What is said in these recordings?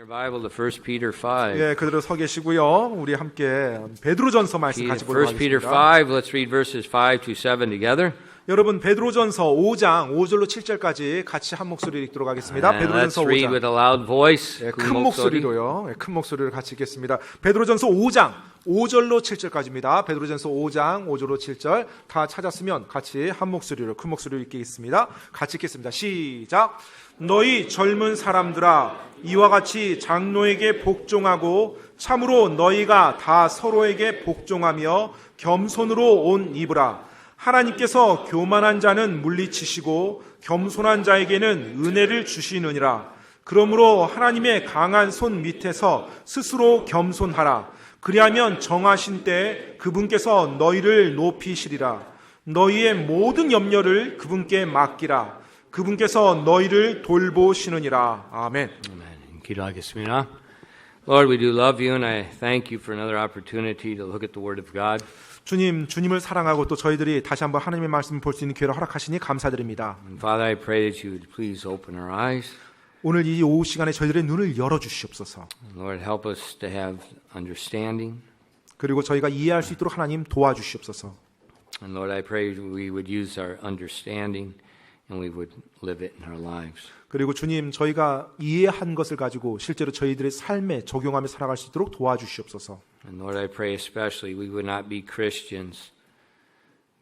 Your Bible to 1 Peter 5. 예, 그대로 서 계시고요. 우리 함께 베드로전서 말씀 같이 보도록 1 Peter 하겠습니다. 5, let's read verses 5 to 7 together. 여러분 베드로전서 5장 5절로 7절까지 같이 한 목소리로 읽도록 하겠습니다. And let's 베드로전서 read 5장. with a loud voice. 예, 큰 큰 목소리. 목소리로요. 예, 큰 목소리를 같이 읽겠습니다. 베드로전서 5장 5절로 7절까지입니다. 베드로전서 5장 5절로 7절 다 찾았으면 같이 한 목소리로 큰 목소리로 읽겠습니다. 같이 읽겠습니다. 시작. 너희 젊은 사람들아 이와 같이 장로에게 복종하고 참으로 너희가 다 서로에게 복종하며 겸손으로 옷 입으라. 하나님께서 교만한 자는 물리치시고 겸손한 자에게는 은혜를 주시느니라. 그러므로 하나님의 강한 손 밑에서 스스로 겸손하라. 그리하면 정하신 때 그분께서 너희를 높이시리라. 너희의 모든 염려를 그분께 맡기라. 그분께서 너희를 돌보시느니라. 아멘. Amen. 기도하겠습니다. Lord, we do love you and I thank you for another opportunity to look at the Word of God. 주님을 사랑하고 또 저희들이 다시 한번 하나님의 말씀을 볼 수 있는 기회를 허락하시니 감사드립니다. And Father, I pray that you would please open our eyes. 오늘 이 오후 시간에 저희들의 눈을 열어주시옵소서. Lord, help us to have understanding. 그리고 저희가 이해할 수 있도록 하나님 도와주시옵소서. And Lord, I pray we would use our understanding and we would live it in our lives. 그리고 주님 저희가 이해한 것을 가지고 실제로 저희들의 삶에 적용하며 살아갈 수 있도록 도와주시옵소서. And Lord, I pray especially we would not be Christians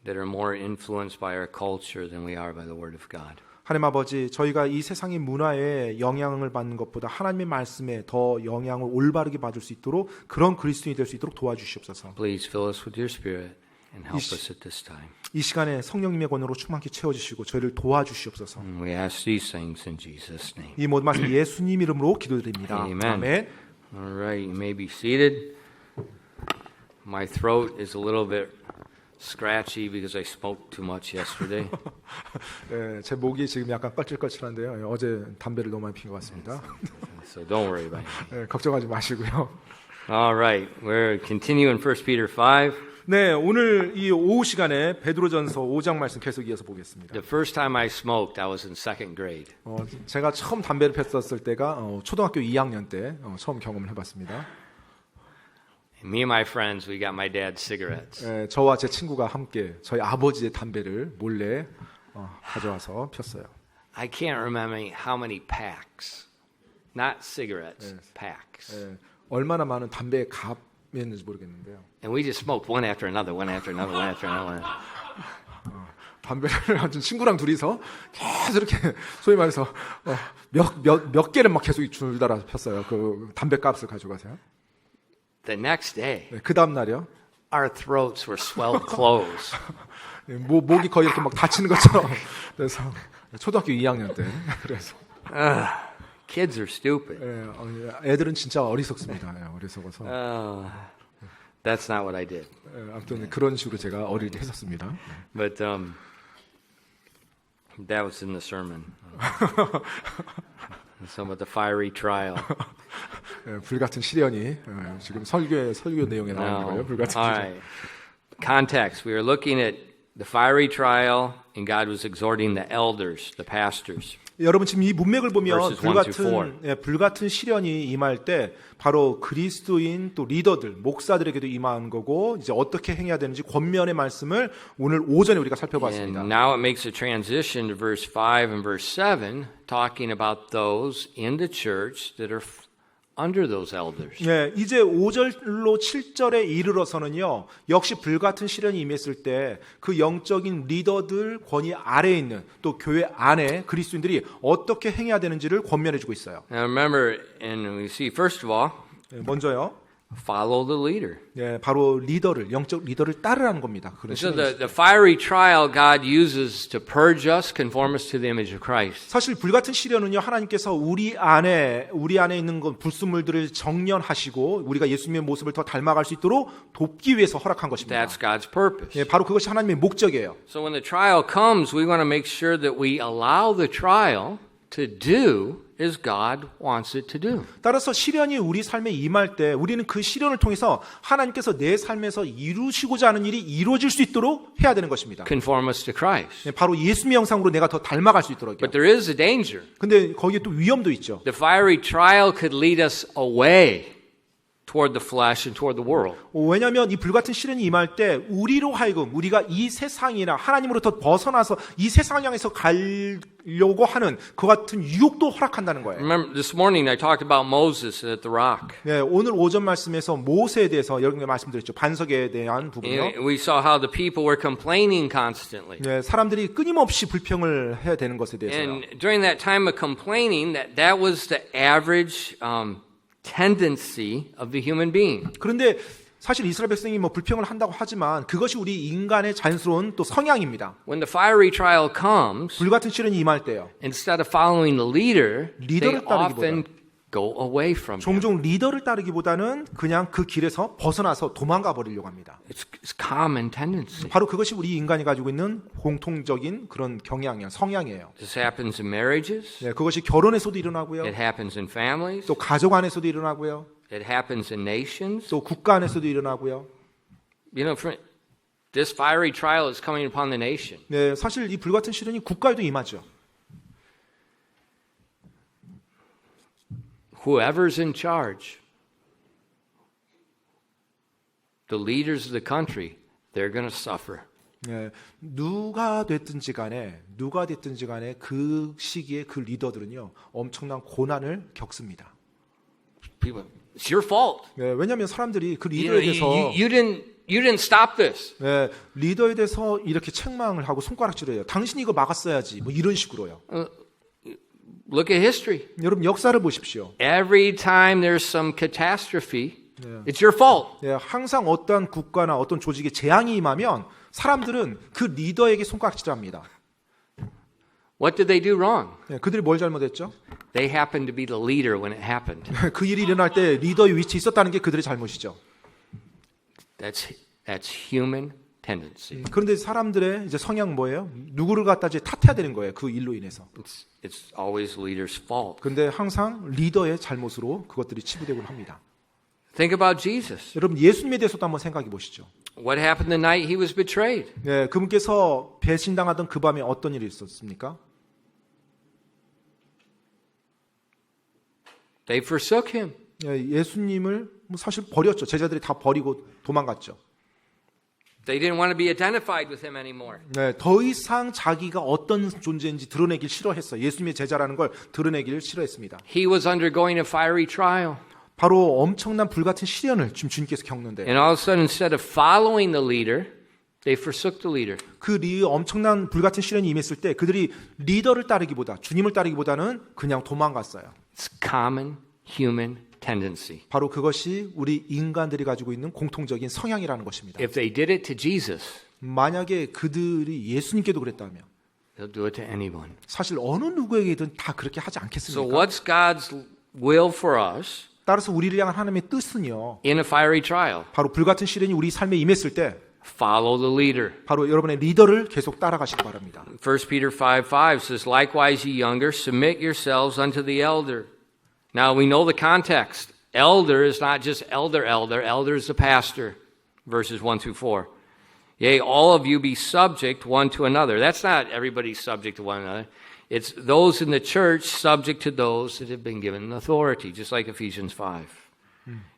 that are more influenced by our culture than we are by the Word of God. 하나님 아버지, 저희가 이 세상의 문화에 영향을 받는 것보다 하나님의 말씀에 더 영향을 올바르게 받을 수 있도록 그런 그리스도인이 될 수 있도록 도와주시옵소서. Please fill us with your Spirit and help us at this time. 이 시간에 성령님의 권능으로 충만히 채워주시고 저희를 도와주시옵소서. And we ask these things in Jesus' name. 이 모든 말씀 예수님 이름으로 기도드립니다. Amen. 아멘. All right, you may be seated. My throat is a little bit scratchy because I smoked too much yesterday. 예, 제 목이 지금 약간 껄찔껄찔한데요. 예, 어제 담배를 너무 많이 핀 것 같습니다. So don't worry about it. 예, 걱정하지 마시고요. All right, we're continuing 1 Peter 5. 네, 오늘 이 오후 시간에 베드로전서 5장 말씀 계속 이어서 보겠습니다. The first time I smoked, I was in second grade. 제가 처음 담배를 폈었을 때가 초등학교 2학년 때 처음 경험을 해봤습니다. And me and my friends, we got my dad's cigarettes. 예, 저와 제 친구가 함께 저희 아버지의 담배를 몰래 가져와서 폈어요. I can't remember how many packs. Not cigarettes, Yes. packs. 예, 얼마나 많은 담배의 값이었는지 모르겠는데요. And we just smoked one after another, one after another, one after another. 담배를 아주 친구랑 둘이서 계속 이렇게 소위 말해서 몇 개를 막 계속 줄달아 폈어요. 그 담배 값을 가져가세요. The next day, 네, 그 다음 날이요. our throats were swelled closed. 목이 거의 이렇게 막 다치는 것처럼. 그래서 초등학교 2학년 때. 그래서 Kids are stupid. 애들은 진짜 어리석습니다. 어리석어서. That's not what I did. 아무튼 그런 식으로 제가 어릴 때 했었습니다. But that was in the sermon. Some of the fiery trial. 불같은 시련이 지금 설교 내용에 나오는 거예요. 불같은 All 시련. right. Context. We were looking at the fiery trial, and God was exhorting the elders, the pastors. 여러분 지금 이 문맥을 보면 Verses 1 to 불같은 시련이 임할 때 바로 그리스도인 또 리더들, 목사들에게도 임하는 거고 이제 어떻게 행해야 되는지 권면의 말씀을 오늘 오전에 우리가 살펴봤습니다. And now it makes a transition to verse 5 and verse 7, talking about those in the church that are under those elders. 네, 이제 5절로 7절에 이르러서는요. 역시 불같은 시련이 임했을 때 그 영적인 리더들 권위 아래에 있는 또 교회 안에 그리스도인들이 어떻게 행해야 되는지를 권면해 주고 있어요. Now remember, and we see first of all, 먼저요. follow the leader. 네, 바로 리더를 영적 리더를 따르라는 겁니다. 그런 So 시련이 the fiery trial God uses to purge us, conform us to the image of Christ. 사실 불같은 시련은요 하나님께서 우리 안에 있는 건 불순물들을 정련하시고 우리가 예수님의 모습을 더 닮아갈 수 있도록 돕기 위해서 허락한 것입니다. That's God's purpose. 예, 바로 그것이 하나님의 목적이에요. So when the trial comes, we want to make sure that we allow the trial to do as God wants it to do. 따라서 시련이 우리 삶에 임할 때 우리는 그 시련을 통해서 하나님께서 내 삶에서 이루시고자 하는 일이 이루어질 수 있도록 해야 되는 것입니다. Conform us to Christ. 바로 예수님의 형상으로 내가 더 닮아갈 수 있도록요. But there is a danger. 근데 거기에 또 위험도 있죠. The fiery trial could lead us away toward the flesh and toward the world. 왜냐하면 이 불같은 시련이 임할 때 우리로 하여금 우리가 이 세상이나 하나님으로부터 벗어나서 이 세상을 향해서 가려고 하는 그 같은 유혹도 허락한다는 거예요. Remember, this morning I talked about Moses at the rock. 네, 오늘 오전 말씀에서 모세에 대해서 여러 개 말씀드렸죠. 반석에 대한 부분이요. And we saw how the people were complaining constantly. 네, 사람들이 끊임없이 불평을 해야 되는 것에 대해서요. And during that time of complaining, that was the average tendency of the human being. 그런데 사실 이스라엘 백성이 뭐 불평을 한다고 하지만 그것이 우리 인간의 자연스러운 또 성향입니다. When the fiery trial comes, 불같은 시련이 임할 때요. instead of following the leader, 리더를 they 따르기보다 often go away from him. 종종 리더를 따르기보다는 그냥 그 길에서 벗어나서 도망가 버리려고 합니다. It's common tendency. 바로 그것이 우리 인간이 가지고 있는 공통적인 그런 경향이에요. 성향이에요. This happens in marriages. 네, 그것이 결혼에서도 일어나고요. It happens in families. 또 가족 안에서도 일어나고요. It happens in nations. 또 국가 안에서도 일어나고요. You know, this fiery trial is coming upon the nation. 네, 사실 이 불같은 시련이 국가에도 임하죠. Whoever's in charge, the leaders of the country, they're going to suffer. 네, 누가 됐든지 간에 그 시기에 그 리더들은요 엄청난 고난을 겪습니다. People, it's your fault. 네, 왜냐하면 사람들이 그 You know, 리더에 대해서 you didn't stop this. 네, 리더에 대해서 이렇게 책망을 하고 손가락질해요. 당신이 이거 막았어야지. 뭐 이런 식으로요. Look at history. 여러분 역사를 보십시오. Every time there's some catastrophe, it's your fault. 네, 항상 어떠한 국가나 어떤 조직에 재앙이 임하면 사람들은 그 리더에게 손가락질합니다. What did they do wrong? 네, 그들이 뭘 잘못했죠? They happened to be the leader when it happened. 그 일이 일어날 때 리더의 위치에 있었다는 게 그들의 잘못이죠. That's human tendency. 그런데 사람들의 이제 성향 뭐예요? 누구를 갖다 이제 탓해야 되는 거예요. 그 일로 인해서. It's always leader's fault. 그런데 항상 리더의 잘못으로 그것들이 치부되곤 합니다. Think about Jesus. 여러분 예수님에 대해서도 한번 생각해 보시죠. What happened the night he was betrayed? 네, 그분께서 배신당하던 그 밤에 어떤 일이 있었습니까? They forsook him. 네, 예수님을 사실 버렸죠. 제자들이 다 버리고 도망갔죠. They didn't want to be identified with him anymore. 네, 더 이상 자기가 어떤 존재인지 드러내길 싫어했어요. 예수님의 제자라는 걸 드러내기를 싫어했습니다. He was undergoing a fiery trial. 바로 엄청난 불같은 시련을 지금 주님께서 겪는데 And all of a sudden, instead of following the leader, they forsook the leader. 그 엄청난 불같은 시련이 임했을 때 그들이 리더를 따르기보다 주님을 따르기보다는 그냥 도망갔어요. It's common human tendency. 바로 그것이 우리 인간들이 가지고 있는 공통적인 성향이라는 것입니다. If they did it to Jesus, 만약에 그들이 예수님께도 그랬다면 they'll do it to anyone. 사실 어느 누구에게든 다 그렇게 하지 So 않겠습니까? what's God's will for us 따라서 우리를 향한 하나님의 뜻은요. in a fiery trial? 바로 불같은 시련이 우리 삶에 임했을 때 Follow the leader. 바로 여러분의 리더를 계속 따라가시기 바랍니다. 1 Peter 5:5 says, Likewise, ye younger, submit yourselves unto the elder. Now we know the context. Elder is not just elder. Elder is the pastor. Verses 1 through 4. Yea, all of you be subject one to another. That's not everybody subject to one another. It's those in the church subject to those that have been given authority, just like Ephesians 5.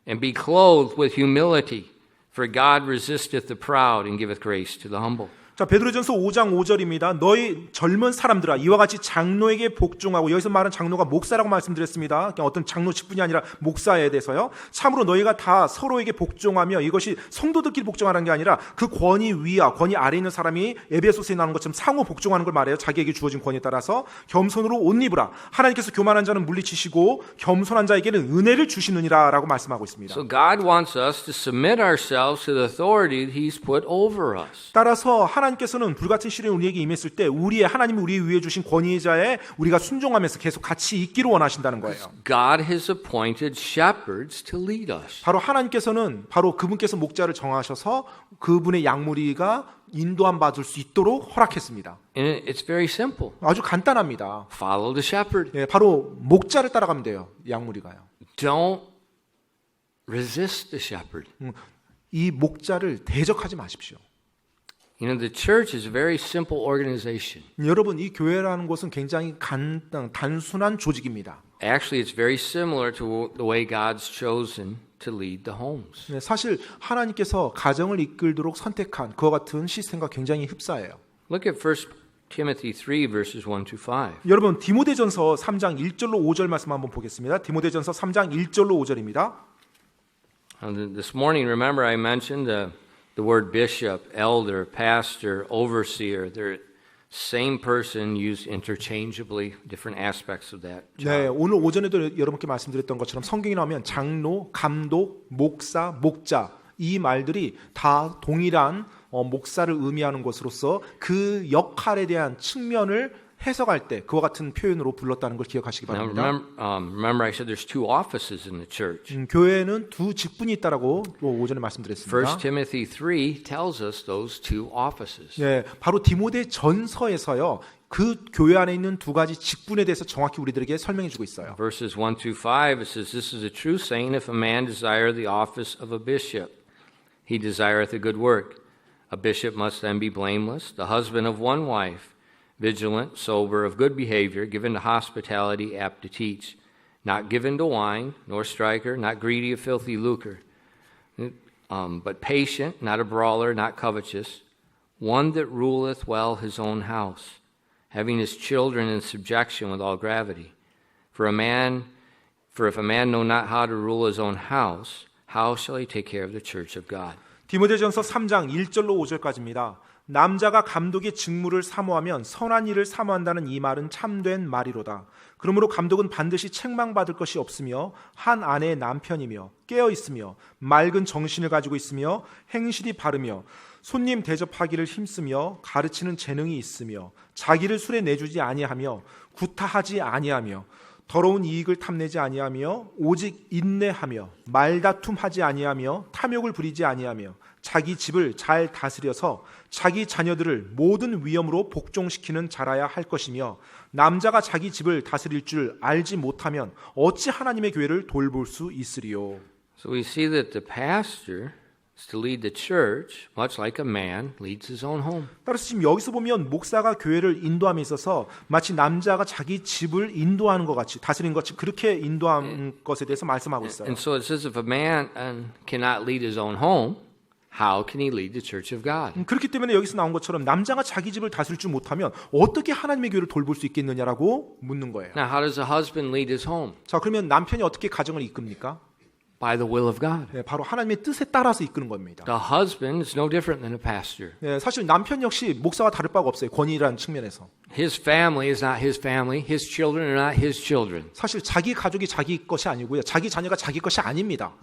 And be clothed with humility, for God resisteth the proud and giveth grace to the humble. 자, 베드로전서 5장 5절입니다. 너희 젊은 사람들아 이와 같이 장로에게 복종하고, 여기서 말한 장로가 목사라고 말씀드렸습니다. 어떤 장로 직분이 아니라 목사에 대해서요. 참으로 너희가 다 서로에게 복종하며, 이것이 성도들끼리 복종하는 게 아니라 그 권위 위와 권위 아래에 있는 사람이 에베소서에 나오는 것처럼 상호 복종하는 걸 말해요. 자기에게 주어진 권위에 따라서 겸손으로 옷 입으라. 하나님께서 교만한 자는 물리치시고 겸손한 자에게는 은혜를 주시느니라 라고 말씀하고 있습니다. So God wants us to submit ourselves to the authority that He's put over us. 따라서 하나님께서는 불같은 시련이 우리에게 임했을 때 하나님이 우리 위에 주신 권위자에 우리가 순종하면서 계속 같이 있기를 원하신다는 거예요. God has appointed shepherds to lead us. 바로 하나님께서는 바로 그분께서 목자를 정하셔서 그분의 양무리가 인도함 받을 수 있도록 허락했습니다. And it's very simple. 아주 간단합니다. Follow the shepherd. 예, 바로 목자를 따라가면 돼요. 양무리가요. Don't resist the shepherd. 이 목자를 대적하지 마십시오. You know, the church is a very simple organization. 여러분, 이 교회라는 곳은 굉장히 단순한 조직입니다. Actually, it's very similar to the way God's chosen to lead the homes. 네, 사실 하나님께서 가정을 이끌도록 선택한 그와 같은 시스템과 굉장히 흡사해요. Look at 1 Timothy 3 verses 1 to 5. 여러분, 디모데전서 3장 1절로 5절 말씀 한번 보겠습니다. 디모데전서 3장 1절로 5절입니다. This morning, remember I mentioned the word bishop, elder, pastor, overseer. They're same person used interchangeably, different aspects of that. 네, 오늘 오전에도 여러분께 말씀드렸던 것처럼 성경에 나오면 장로, 감독, 목사, 목자 이 말들이 다 동일한 목사를 의미하는 것으로서 그 역할에 대한 측면을 해석할 때 그와 같은 표현으로 불렀다는 걸 기억하시기 Now, 바랍니다. remember I said there's two offices in the church. 교회는 두 직분이 있다라고 오전에 말씀드렸습니다. 1 Timothy 3 tells us those two offices. 네, 바로 디모데 전서에서요. 그 교회 안에 있는 두 가지 직분에 대해서 정확히 우리들에게 설명해 주고 있어요. Verses 1 to 5, it says, This is a true saying, if a man desire the office of a bishop, he desireth a good work. A bishop must then be blameless, the husband of one wife, vigilant, sober, of good behavior, given to hospitality, apt to teach, not given to wine, nor striker, not greedy of filthy lucre, but patient, not a brawler, not covetous, one that ruleth well his own house, having his children in subjection with all gravity. For if a man know not how to rule his own house, how shall he take care of the church of God? 디모데전서 3장 1절로 5절까지입니다. 남자가 감독의 직무를 사모하면 선한 일을 사모한다는 이 말은 참된 말이로다. 그러므로 감독은 반드시 책망받을 것이 없으며 한 아내의 남편이며 깨어 있으며 맑은 정신을 가지고 있으며 행실이 바르며 손님 대접하기를 힘쓰며 가르치는 재능이 있으며 자기를 술에 내주지 아니하며 구타하지 아니하며 더러운 이익을 탐내지 아니하며 오직 인내하며 말다툼하지 아니하며 탐욕을 부리지 아니하며 자기 집을 잘 다스려서 자기 자녀들을 모든 위엄으로 복종시키는 자라야 할 것이며 남자가 자기 집을 다스릴 줄 알지 못하면 어찌 하나님의 교회를 돌볼 수 있으리요. So we see that the pastor is to lead the church much like a man leads his own home. 따라서 지금 여기서 보면 목사가 교회를 인도함에 있어서 마치 남자가 자기 집을 인도하는 것 같이 다스리는 것 같이 그렇게 인도하는 것에 대해서 말씀하고 있어요. And so it says if a man cannot lead his own home, how can he lead the church of God? 그렇기 때문에 여기서 나온 것처럼 남자가 자기 집을 다스릴 줄 못하면 어떻게 하나님의 교회를 돌볼 수 있겠느냐라고 묻는 거예요. Now, how does a husband lead his home? 자, 그러면 남편이 어떻게 가정을 이끕니까? By the will of God. 네, 바로 하나님의 뜻에 따라서 이끄는 겁니다. The husband is no different than a pastor. 네, 사실 남편 역시 목사와 다를 바가 없어요. 권위라는 측면에서. His family is not his family. His children are not his children. 사실 자기 가족이 자기 것이 아니고요. 자기 자녀가 자기 것이 아닙니다.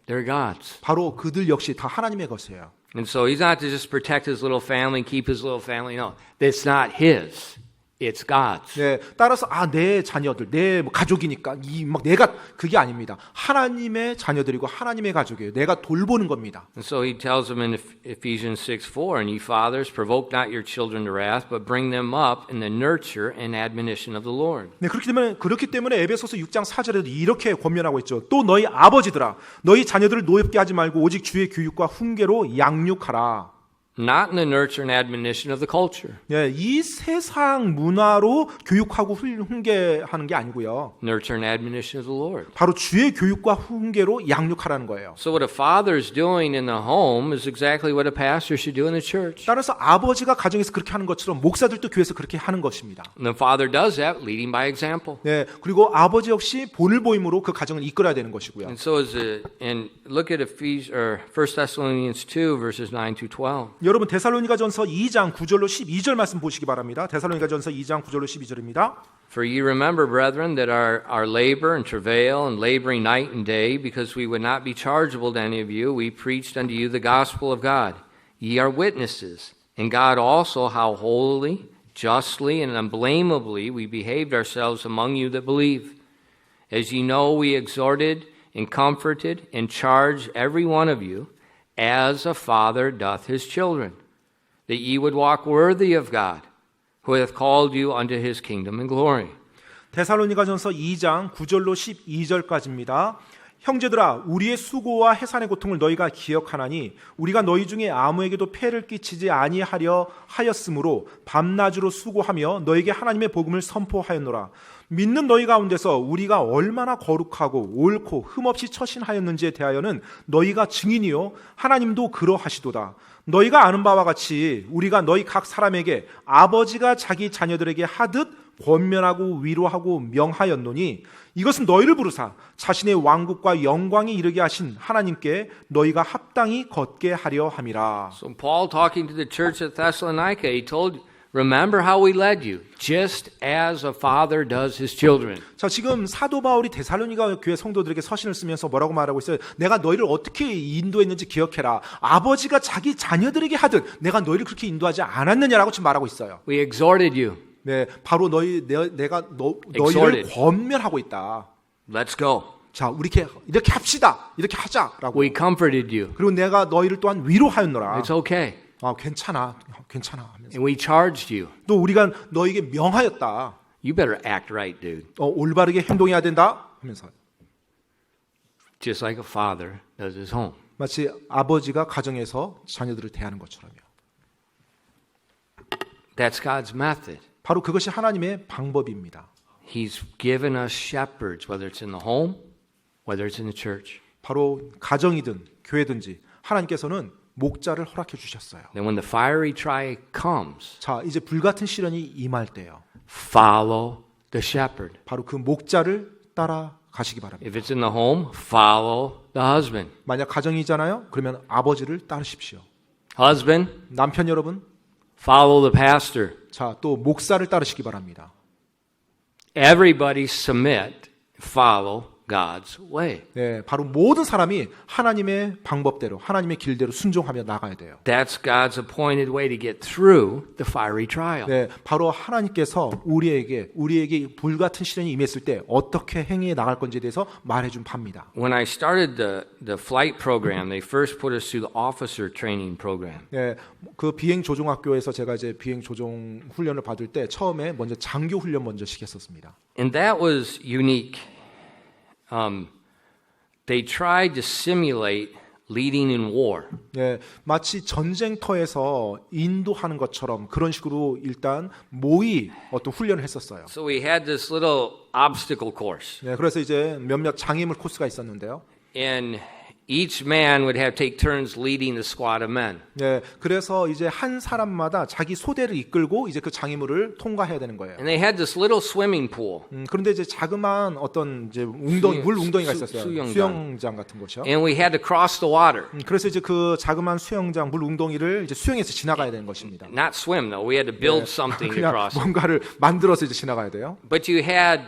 They're God's. 바로 그들 역시 다 하나님의 것이에요. And so he's not to just protect his little family, keep his little family. No, that's not his. It's God's. 네, 따라서 내 자녀들, 내 가족이니까 내가 그게 아닙니다. 하나님의 자녀들이고 하나님의 가족이에요. 내가 돌보는 겁니다. And so he tells them in Ephesians 6:4, and ye fathers, provoke not your children to wrath, but bring them up in the nurture and admonition of the Lord. 네, 그렇기 때문에 에베소서 6장 4절에도 이렇게 권면하고 있죠. 또 너희 아버지들아, 너희 자녀들을 노엽게 하지 말고 오직 주의 교육과 훈계로 양육하라. Not in the nurture and admonition of the culture. 네, 이 세상 문화로 교육하고 훈계하는 게 아니고요. Nurture and admonition of the Lord. 바로 주의 교육과 훈계로 양육하라는 거예요. So what a father is doing in the home is exactly what a pastor should do in the church. 따라서 아버지가 가정에서 그렇게 하는 것처럼 목사들도 교회에서 그렇게 하는 것입니다. And the father does that, leading by example. 네, 그리고 아버지 역시 본을 보임으로 그 가정을 이끌어야 되는 것이고요. And so and look at 1 Thessalonians 2 verses 9 to 12. 여러분 데살로니가전서 2장 9절로 12절 말씀 보시기 바랍니다. 데살로니가전서 2장 9절로 12절입니다. For ye remember, brethren, that our labor and travail and laboring night and day, because we would not be chargeable to any of you, we preached unto you the gospel of God. Ye are witnesses, and God also how holily, justly, and unblameably we behaved ourselves among you that believe. As ye know, we exhorted and comforted and charged every one of you, as a father doth his children. that ye would walk worthy of God, who hath called you unto his kingdom and glory. 데살로니가전서 2장 9절로 12절까지입니다. 형제들아 우리의 수고와 해산의 고통을 너희가 기억하나니 우리가 너희 중에 아무에게도 폐를 끼치지 아니하려 하였으므로 밤낮으로 수고하며 너에게 하나님의 복음을 선포하였노라. 믿는 너희 가운데서 우리가 얼마나 거룩하고 옳고 흠없이 처신하였는지에 대하여는 너희가 증인이요 하나님도 그러하시도다. 너희가 아는 바와 같이 우리가 너희 각 사람에게 아버지가 자기 자녀들에게 하듯 권면하고 위로하고 명하였노니 이것은 너희를 부르사 자신의 왕국과 영광에 이르게 하신 하나님께 너희가 합당히 걷게 하려 함이라. So Paul talking to the church at Thessalonica, he told, remember how we led you, just as a father does his children. 자, 지금 사도 바울이 데살로니가 교회 성도들에게 서신을 쓰면서 뭐라고 말하고 있어요? 내가 너희를 어떻게 인도했는지 기억해라. 아버지가 자기 자녀들에게 하듯 내가 너희를 그렇게 인도하지 않았느냐라고 지금 말하고 있어요. We exhorted you. 네, 바로 내가 너희를 권면하고 있다. Let's go. 자, 우리 이렇게 합시다. 이렇게 하자라고. We comforted you. 그리고 내가 너희를 또한 위로하였노라. It's okay. 아, 괜찮아 하면서. And we charged you. 또 우리가 너에게 명하였다. You better act right, dude. 올바르게 행동해야 된다 하면서. Just like a father does his home. 마치 아버지가 가정에서 자녀들을 대하는 것처럼요. That's God's method. 바로 그것이 하나님의 방법입니다. He's given us shepherds, whether it's in the home, whether it's in the church. 바로 가정이든 교회든지 하나님께서는 목자를 허락해 주셨어요. Then when the fiery trial comes, 자, 이제 불같은 시련이 임할 때요. follow the shepherd. 바로 그 목자를 따라 가시기 바랍니다. If it's in the home, follow the husband. 만약 가정이잖아요. 그러면 아버지를 따르십시오. Husband, 남편 여러분, follow the pastor. 자, 또 목사를 따르시기 바랍니다. Everybody submit, follow God's way. 네, 바로 모든 사람이 하나님의 방법대로, 하나님의 길대로 순종하며 나가야 돼요. That's God's appointed way to get through the fiery trial. 네, 바로 하나님께서 우리에게 불같은 시련이 임했을 때 어떻게 행해 나갈 건지에 대해서 말해준 바입니다. When I started the flight program, they first put us through the officer training program. 네, 그 비행 조종학교에서 제가 이제 비행 조종 훈련을 받을 때 처음에 먼저 장교 훈련 먼저 시켰었습니다. And that was unique. They tried to simulate leading in war. 네, 마치 전쟁터에서 인도하는 것처럼 그런 식으로 일단 모의 어떤 훈련을 했었어요. So we had this little obstacle course. 네, 그래서 이제 몇몇 장애물 코스가 있었는데요. And each man would have take turns leading the squad of men. 네, 그래서 이제 한 사람마다 자기 소대를 이끌고 이제 그 장애물을 통과해야 되는 거예요. And they had this little swimming pool. 그런데 이제 자그마한 어떤 이제 물 웅덩이가 있었어요. 수영장. 수영장 같은 곳이요. And we had to cross the water. 그래서 이제 그 자그마한 수영장 물 웅덩이를 이제 수영해서 지나가야 되는 것입니다. Not swim though. We had to build something to 그냥 cross. 뭔가를 만들어서 이제 지나가야 돼요. But you had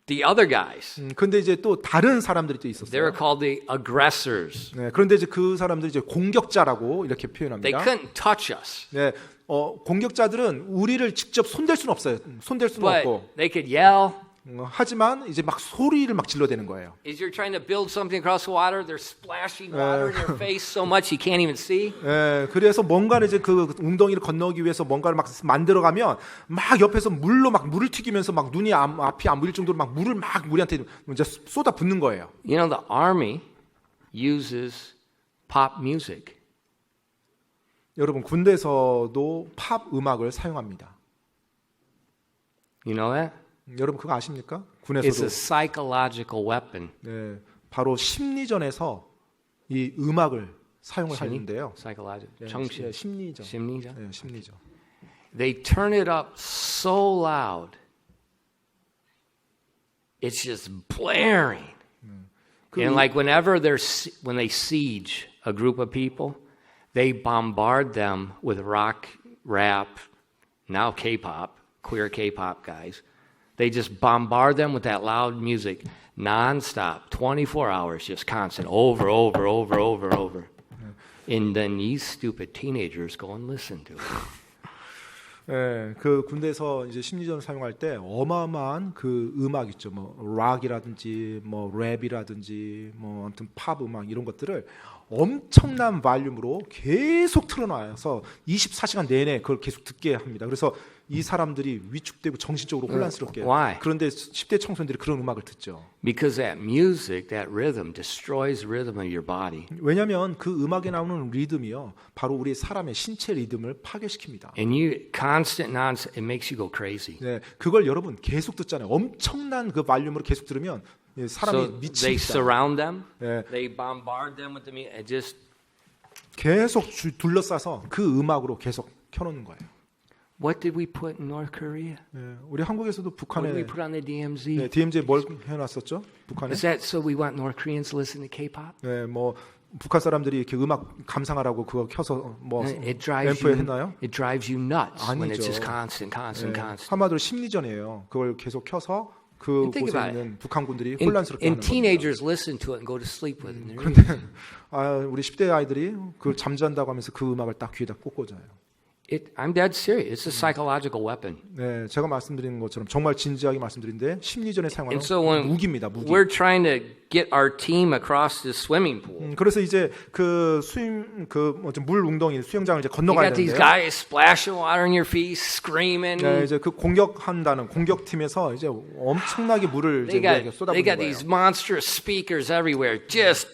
the other guys. 근데 이제 또 다른 사람들이 또 They 있었어요. were called the aggressors. 네, 그런데 이제 그 사람들이 이제 공격자라고 이렇게 They 표현합니다. couldn't touch us. 네, 공격자들은 우리를 직접 손댈 수는 없어요. 손댈 수는 But 없고. they could yell. 하지만 이제 막 소리를 막 질러대는 거예요. As you're trying to build something across the water, they're splashing water in your face so much you can't even see. 예, 그래서 뭔가를 이제 그 웅덩이를 건너기 위해서 뭔가를 막 만들어가면 막 옆에서 물을 튀기면서 막 눈이 앞이 안 보일 정도로 막 물을 막 우리한테 이제 쏟아 붓는 거예요. You know, the army uses pop music. 여러분 군대에서도 팝 음악을 사용합니다. You know that? 여러분 그거 아십니까? It's 군에서도 a psychological weapon. 네, 바로 심리전에서 이 음악을 사용을 심리? 하는데요. Psychological. 네, 정신. 심리전. 심리전. 네, 심리전. They turn it up so loud. It's just blaring. And like when they siege a group of people, they bombard them with rock, rap, now K-pop, queer K-pop guys. They just bombard them with that loud music nonstop, 24 hours, just constant, over. And then these stupid teenagers go and listen to it. 예, 그 군대에서 이제 심리전을 사용할 때 어마어마한 그 음악 있죠. 뭐 락이라든지 뭐 랩이라든지 뭐 아무튼 팝 음악 이런 것들을 엄청난 발륨으로 계속 틀어놔서 24시간 내내 그걸 계속 듣게 합니다. 그래서 이 사람들이 위축되고 정신적으로 혼란스럽게. Why? 그런데 10대 청소년들이 그런 음악을 듣죠. Because that music, that rhythm, destroys the rhythm of your body. 왜냐하면 그 음악에 나오는 리듬이요, 바로 우리 사람의 신체 리듬을 파괴시킵니다. And you constant nonsense, it makes you go crazy. 네, 그걸 여러분 계속 듣잖아요. 엄청난 그 발륨으로 계속 들으면 사람이 So they 미칩니다. surround them, 네, they bombard them with the music, and just 계속 둘러싸서 그 음악으로 계속 켜놓는 거예요. what did we put in North Korea? 네, 우리 한국에서도 What did we 북한에 put on the DMZ? 네, DMZ에 뭘 해놨었죠? 북한에? Is that so we want North Koreans to listen to K-pop? 네, 뭐 북한 사람들이 이렇게 음악 감상하라고 그거 켜서 뭐 It drives 앰프에 you. 했나요? It drives you nuts when it's 아니죠. just constant. 네, constant. 한마디로 심리전이에요. 그걸 계속 켜서 그 Think 곳에 about it. 있는 북한군들이 And, 혼란스럽게 and 하는 겁니다. teenagers listen to it and go to sleep with it. 그런데 우리 10대 아이들이 그 잠잔다고 하면서 그 음악을 딱 귀에다 꽂아요. I'm dead serious. It's a psychological weapon. 네, 제가 말씀드리는 것처럼 정말 진지하게 말씀드린데 심리전에 사용하는 And so when 무기입니다. 무기. we're trying to get our team across this swimming pool, 그래서 이제 그 물 웅덩이 수영장을 이제 you 건너가야 got these 되는데, guys splashing water in your feet, screaming. 네, 이제 그 공격한다는 공격팀에서 이제 엄청나게 물을 이제 They 우리에게 got 쏟아붓는 거예요. these monstrous speakers everywhere. Just,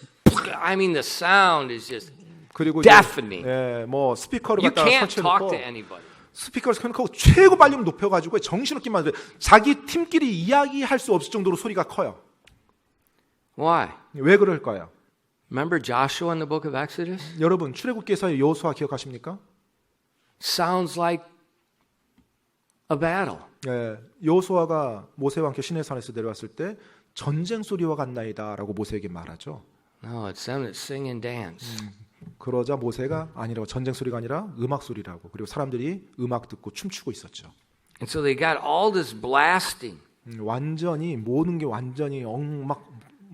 I mean, the sound is just 그리고 deafening. 예, 뭐 스피커를 You 갖다가 can't talk 설치해놓고 to anybody. 스피커를 켜놓고 최고 발륨 높여가지고 정신없게 만들어요. 자기 팀끼리 이야기할 수 없을 정도로 소리가 커요. Why? 왜 그럴까요? Remember Joshua in the book of Exodus? 여러분 출애굽기에서의 여호수아 기억하십니까? Sounds like a battle. 예, 여호수아가 모세와 함께 시내산에서 내려왔을 때 전쟁 소리와 같나이다라고 모세에게 말하죠. No, it's them that sing and dance. 그러자 모세가 아니라고, 전쟁 소리가 아니라 음악 소리라고. 그리고 사람들이 음악 듣고 춤추고 있었죠. And so they got all this blasting. 완전히 모든 게 완전히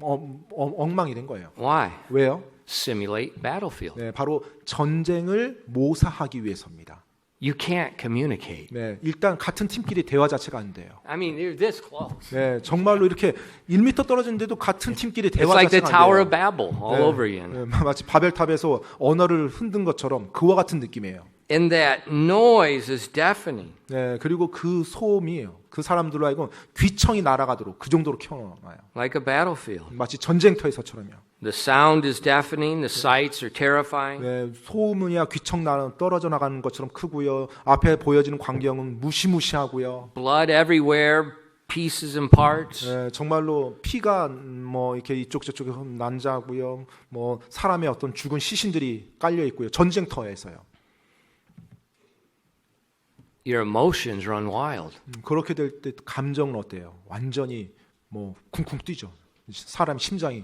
엉망이 된 거예요. Why? 왜요? Simulate battlefield. 네, 바로 전쟁을 모사하기 위해서입니다. You can't communicate. 네, 일단 같은 팀끼리 대화 자체가 안 돼요. I mean, they're this close. 네, 정말로 이렇게 1m 떨어졌는데도 같은 팀끼리 It's 대화 like the 자체가 Tower 안 of 돼요. Babel all over again. 네, 마치 바벨탑에서 언어를 흔든 것처럼 그와 같은 느낌이에요. And that noise is deafening. 네, 그리고 그 소음이에요. 그 사람들로 하여금 귀청이 날아가도록 그 정도로 켜놔요. Like a battlefield. 마치 전쟁터에서처럼요. The sound is deafening. The sights are terrifying. 네, 소음이야 귀청 떨어져 나가는 것처럼 크고요. 앞에 보여지는 광경은 무시무시하고요. Blood everywhere. Pieces and parts. 네, 정말로 피가 뭐 이렇게 이쪽 저쪽에 난자고요. 뭐 사람의 어떤 죽은 시신들이 깔려 있고요. 전쟁터에서요. Your emotions run wild. 그렇게 될 때 감정은 어때요? 완전히 뭐 쿵쿵 뛰죠. 사람 심장이.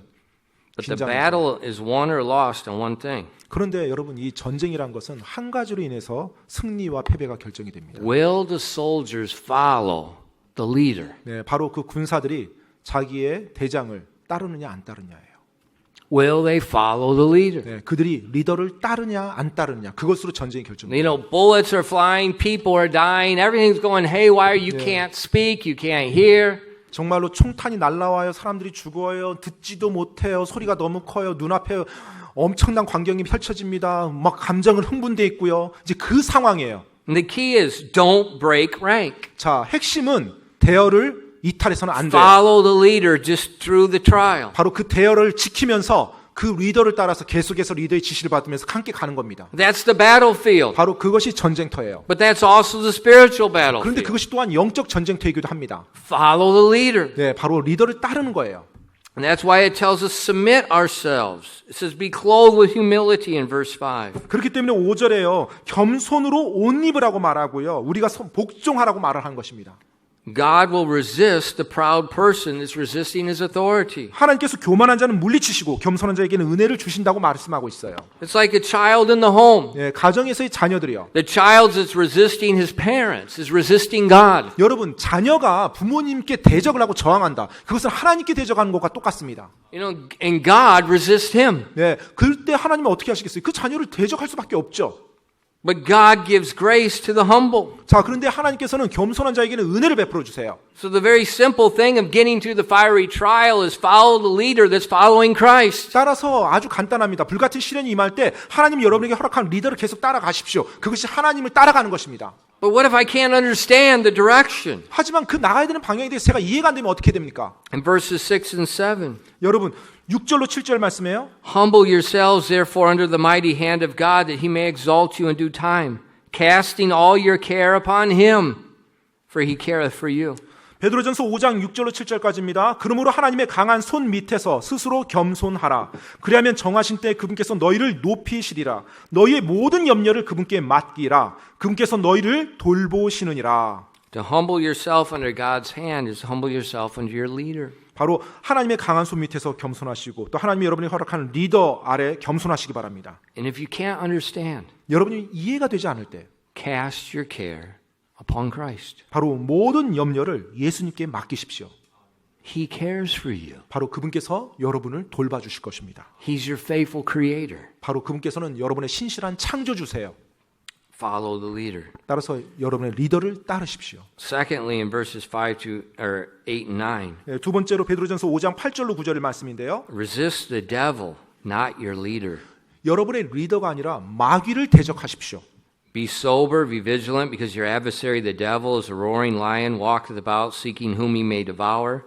But the 긴장해서. battle is won or lost on one thing. 그런데 여러분, 이 전쟁이란 것은 한 가지로 인해서 승리와 패배가 결정이 됩니다. Will the soldiers follow the leader? 네, 바로 그 군사들이 자기의 대장을 따르느냐 안 따르냐예요. Will they follow the leader? 네, 그들이 리더를 따르냐 안 따르냐, 그것으로 전쟁이 결정됩니다. You know, bullets are flying, people are dying, everything's going haywire, you can't speak, you can't hear. 정말로 총탄이 날라와요. 사람들이 죽어요. 듣지도 못해요. 소리가 너무 커요. 눈앞에 엄청난 광경이 펼쳐집니다. 막 감정을 흥분돼 있고요. 이제 그 상황이에요. And the key is don't break rank. 자, 핵심은 대열을 이탈해서는 안 돼요. Follow the leader just through the trial. 바로 그 대열을 지키면서 그 리더를 따라서 계속해서 리더의 지시를 받으면서 함께 가는 겁니다. That's the battlefield. 바로 그것이 전쟁터예요. But that's also the spiritual 그런데 battlefield. 그것이 또한 영적 전쟁터이기도 합니다. Follow the leader. 네, 바로 리더를 따르는 거예요. And that's why it tells us submit ourselves. It says be clothed with humility in verse 5. 그렇기 때문에 5절에요. 겸손으로 옷 입으라고 말하고요. 우리가 복종하라고 말을 한 것입니다. God will resist the proud person that's resisting his authority. 하나님께서 교만한 자는 물리치시고 겸손한 자에게는 은혜를 주신다고 말씀하고 있어요. It's like a child in the home. 예, 가정에서의 자녀들이요. The child that's resisting his parents is resisting God. 여러분, 자녀가 부모님께 대적을 하고 저항한다. 그것은 하나님께 대적하는 것과 똑같습니다. You know, and God resists him. 네, 그때 하나님은 어떻게 하시겠어요? 그 자녀를 대적할 수밖에 없죠. But God gives grace to the humble. 자, 그런데 하나님께서는 겸손한 자에게는 은혜를 베풀어 주세요. So the very simple thing of getting through the fiery trial is follow the leader that's following Christ. 따라서 아주 간단합니다. 불같은 시련이 임할 때 하나님이 여러분에게 허락한 리더를 계속 따라가십시오. 그것이 하나님을 따라가는 것입니다. But what if I can't understand the direction? 하지만 그 나가야 되는 방향에 대해서 제가 이해가 안 되면 어떻게 됩니까? In verses 6 and 7. 여러분 6절로 7절 말씀해요. Humble yourselves therefore under the mighty hand of God that he may exalt you in due time, casting all your care upon him, for he careth for you. 베드로전서 5장 6절로 7절까지입니다. 그러므로 하나님의 강한 손 밑에서 스스로 겸손하라. 그리하면 정하신 때 그분께서 너희를 높이시리라. 너희의 모든 염려를 그분께 맡기라. 그분께서 너희를 돌보시느니라. To humble yourself under God's hand is to humble yourself under your leader. 바로 하나님의 강한 손 밑에서 겸손하시고 또 하나님이 여러분이 허락하는 리더 아래 겸손하시기 바랍니다. And if you can't understand, 여러분이 이해가 되지 않을 때 cast your care upon Christ. 바로 모든 염려를 예수님께 맡기십시오. He cares for you. 바로 그분께서 여러분을 돌봐주실 것입니다. He's your faithful creator. 바로 그분께서는 여러분의 신실한 창조주세요. Follow the leader. 따라서 여러분의 리더를 따르십시오. Secondly, in verses 8 and 9, 두 번째로 베드로전서 5장 8절로 9절의 말씀인데요. resist the devil, not your leader. 여러분의 리더가 아니라 마귀를 대적하십시오. Be sober, be vigilant, because your adversary, the devil, is a roaring lion, walketh about, seeking whom he may devour.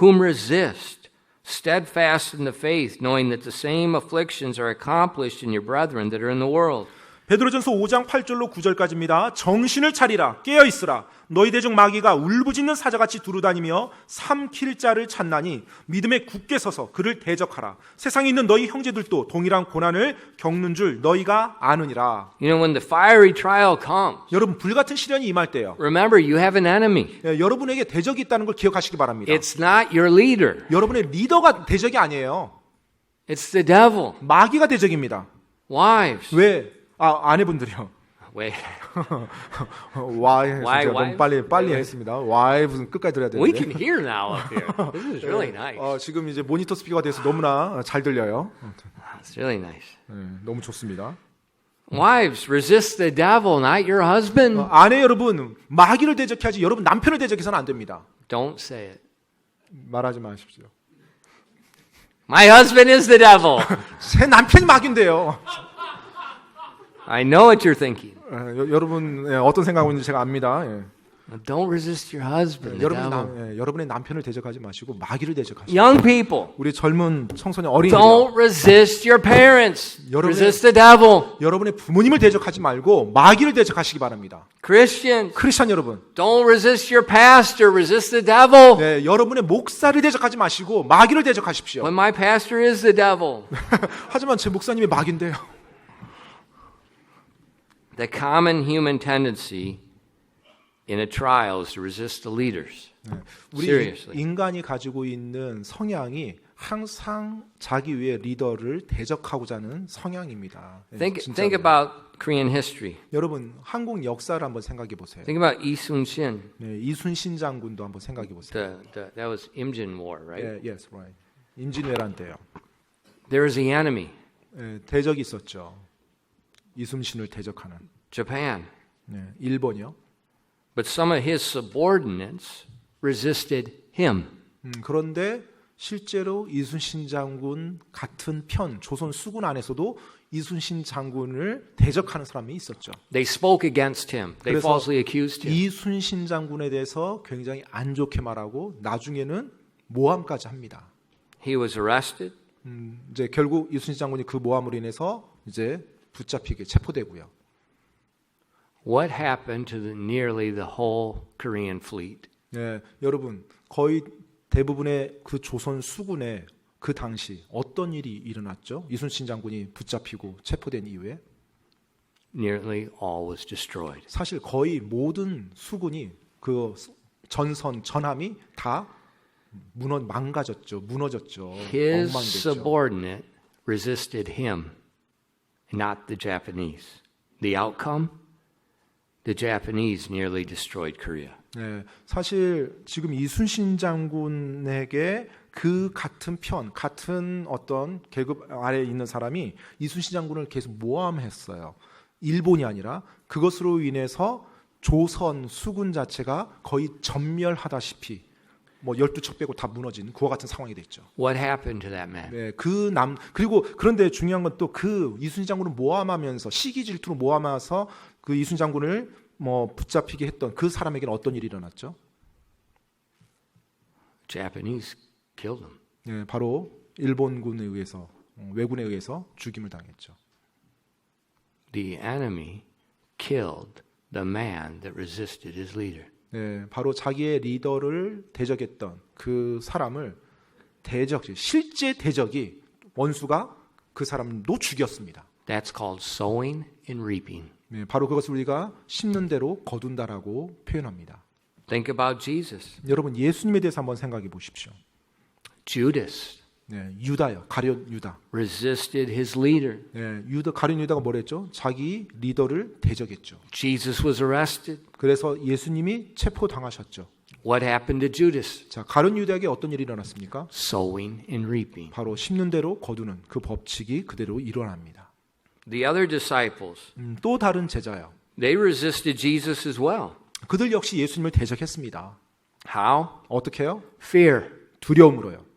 Whom resist, steadfast in the faith, knowing that the same afflictions are accomplished in your brethren that are in the world. 베드로전서 5장 8절로 9절까지입니다. 정신을 차리라, 깨어 있으라. 너희 대중 마귀가 울부짖는 사자같이 두루다니며 삼킬 자를 찾나니 믿음에 굳게 서서 그를 대적하라. 세상에 있는 너희 형제들도 동일한 고난을 겪는 줄 너희가 아느니라. You know, when the fiery trial comes, 여러분 불같은 시련이 임할 때요. remember you have an enemy. 여러분에게 대적이 있다는 걸 기억하시기 바랍니다. It's not your leader. 여러분의 리더가 대적이 아니에요. It's the devil. 마귀가 대적입니다. Wives. 왜? 아내분들이요. Wait. Why? Why, 제가 why? 너무 빨리 했습니다. Why는 끝까지 들어야 We 되는데. can hear now up here. This is really nice. 지금 이제 모니터 스피커가 돼서 너무나 잘 들려요. It's really nice. 너무 좋습니다. Wives, resist the devil, not your husband. 아내 여러분, 마귀를 대적하지 여러분 남편을 대적해서는 안 됩니다. Don't say it. 말하지 마십시오. My husband is the devil. 제 남편이 마귀인데요. I know what you're thinking. 여러분 어떤 생각하고 있는지 제가 압니다. Don't resist your husband, the devil. 여러분의 남편을 대적하지 마시고 마귀를 대적하시고. Young people, 우리 젊은 청소년 어린이들. don't resist your parents. 여러분의- Resist the devil. 여러분의 부모님을 대적하지 말고 마귀를 대적하시기 바랍니다. Christians, 크리스천 여러분, don't resist your pastor. Resist the devil. 네, 여러분의 목사를 대적하지 마시고 마귀를 대적하십시오. But my pastor is the devil. 하지만 제 목사님이 마귀인데요. The common human tendency in a trial is to resist the leaders. 우리 Seriously. 인간이 가지고 있는 성향이 항상 자기 위에 리더를 대적하고자 하는 성향입니다. 네, Think 진짜로요. about Korean history. 여러분 한국 역사를 한번 생각해 보세요. Think about Lee Sun-shin. 네, 이순신 장군도 한번 생각해 보세요. That was Imjin War, right? 네, yes, right. 임진왜란 때요. There was the enemy, 네, 대적이 있었죠. 이순신을 대적하는. Japan. 네, 일본이요. But some of his subordinates resisted him. 그런데 실제로 이순신 장군 같은 편 조선 수군 안에서도 이순신 장군을 대적하는 사람이 있었죠. They spoke against him. They 그래서 falsely accused him. 이순신 장군에 대해서 굉장히 안 좋게 말하고 나중에는 모함까지 합니다. He was arrested. 이제 결국 이순신 장군이 그 모함으로 인해서 이제 붙잡히게 체포되고요. What happened to nearly the whole Korean fleet? 네, 여러분 거의 대부분의 그 조선 수군에 그 당시 어떤 일이 일어났죠? 이순신 장군이 붙잡히고 체포된 이후에 Nearly all was destroyed. 사실 거의 모든 수군이 그 전선 전함이 다 망가졌죠, 무너졌죠, His 엉망됐죠. subordinate resisted him, not the Japanese. The outcome? The Japanese nearly destroyed Korea. 네, 사실 지금 이순신 장군에게 그 같은 편, 같은 어떤 계급 아래에 있는 사람이 이순신 장군을 계속 모함했어요. 일본이 아니라 그것으로 인해서 조선 수군 자체가 거의 전멸하다시피 뭐 12척 빼고 다 무너진 그와 같은 상황이 됐죠. What happened to that man? 네, 그리고 그런데 중요한 건 또 그 이순신 장군을 모함하면서 시기 질투로 모함해서 그 이순신 장군을 뭐 붙잡히게 했던 그 사람에게는 어떤 일이 일어났죠? Japanese killed him. 네, 바로 일본군에 의해서 왜군에 의해서 죽임을 당했죠. The enemy killed the man that resisted his leader. 네, 바로 자기의 리더를 대적했던 그 사람을 실제 대적이 원수가 그 사람도 죽였습니다. That's called sowing and reaping. 네, 바로 그것을 우리가 심는 대로 거둔다라고 표현합니다. Think about Jesus. 여러분 예수님에 대해서 한번 생각해 보십시오. Judas 네, 유다요, 가룟 유다. resisted his leader. 네, 가룟 유다가 뭐랬죠? 자기 리더를 대적했죠. Jesus was arrested. 그래서 예수님이 체포당하셨죠. What happened to Judas? 자, 가룟 유다에게 어떤 일이 일어났습니까? Sowing and reaping. 바로 심는 대로 거두는 그 법칙이 그대로 일어납니다. The other disciples, 또 다른 제자요. they resisted Jesus as well. 그들 역시 예수님을 대적했습니다. How? 어떻게 해요? Fear. 두려움으로요.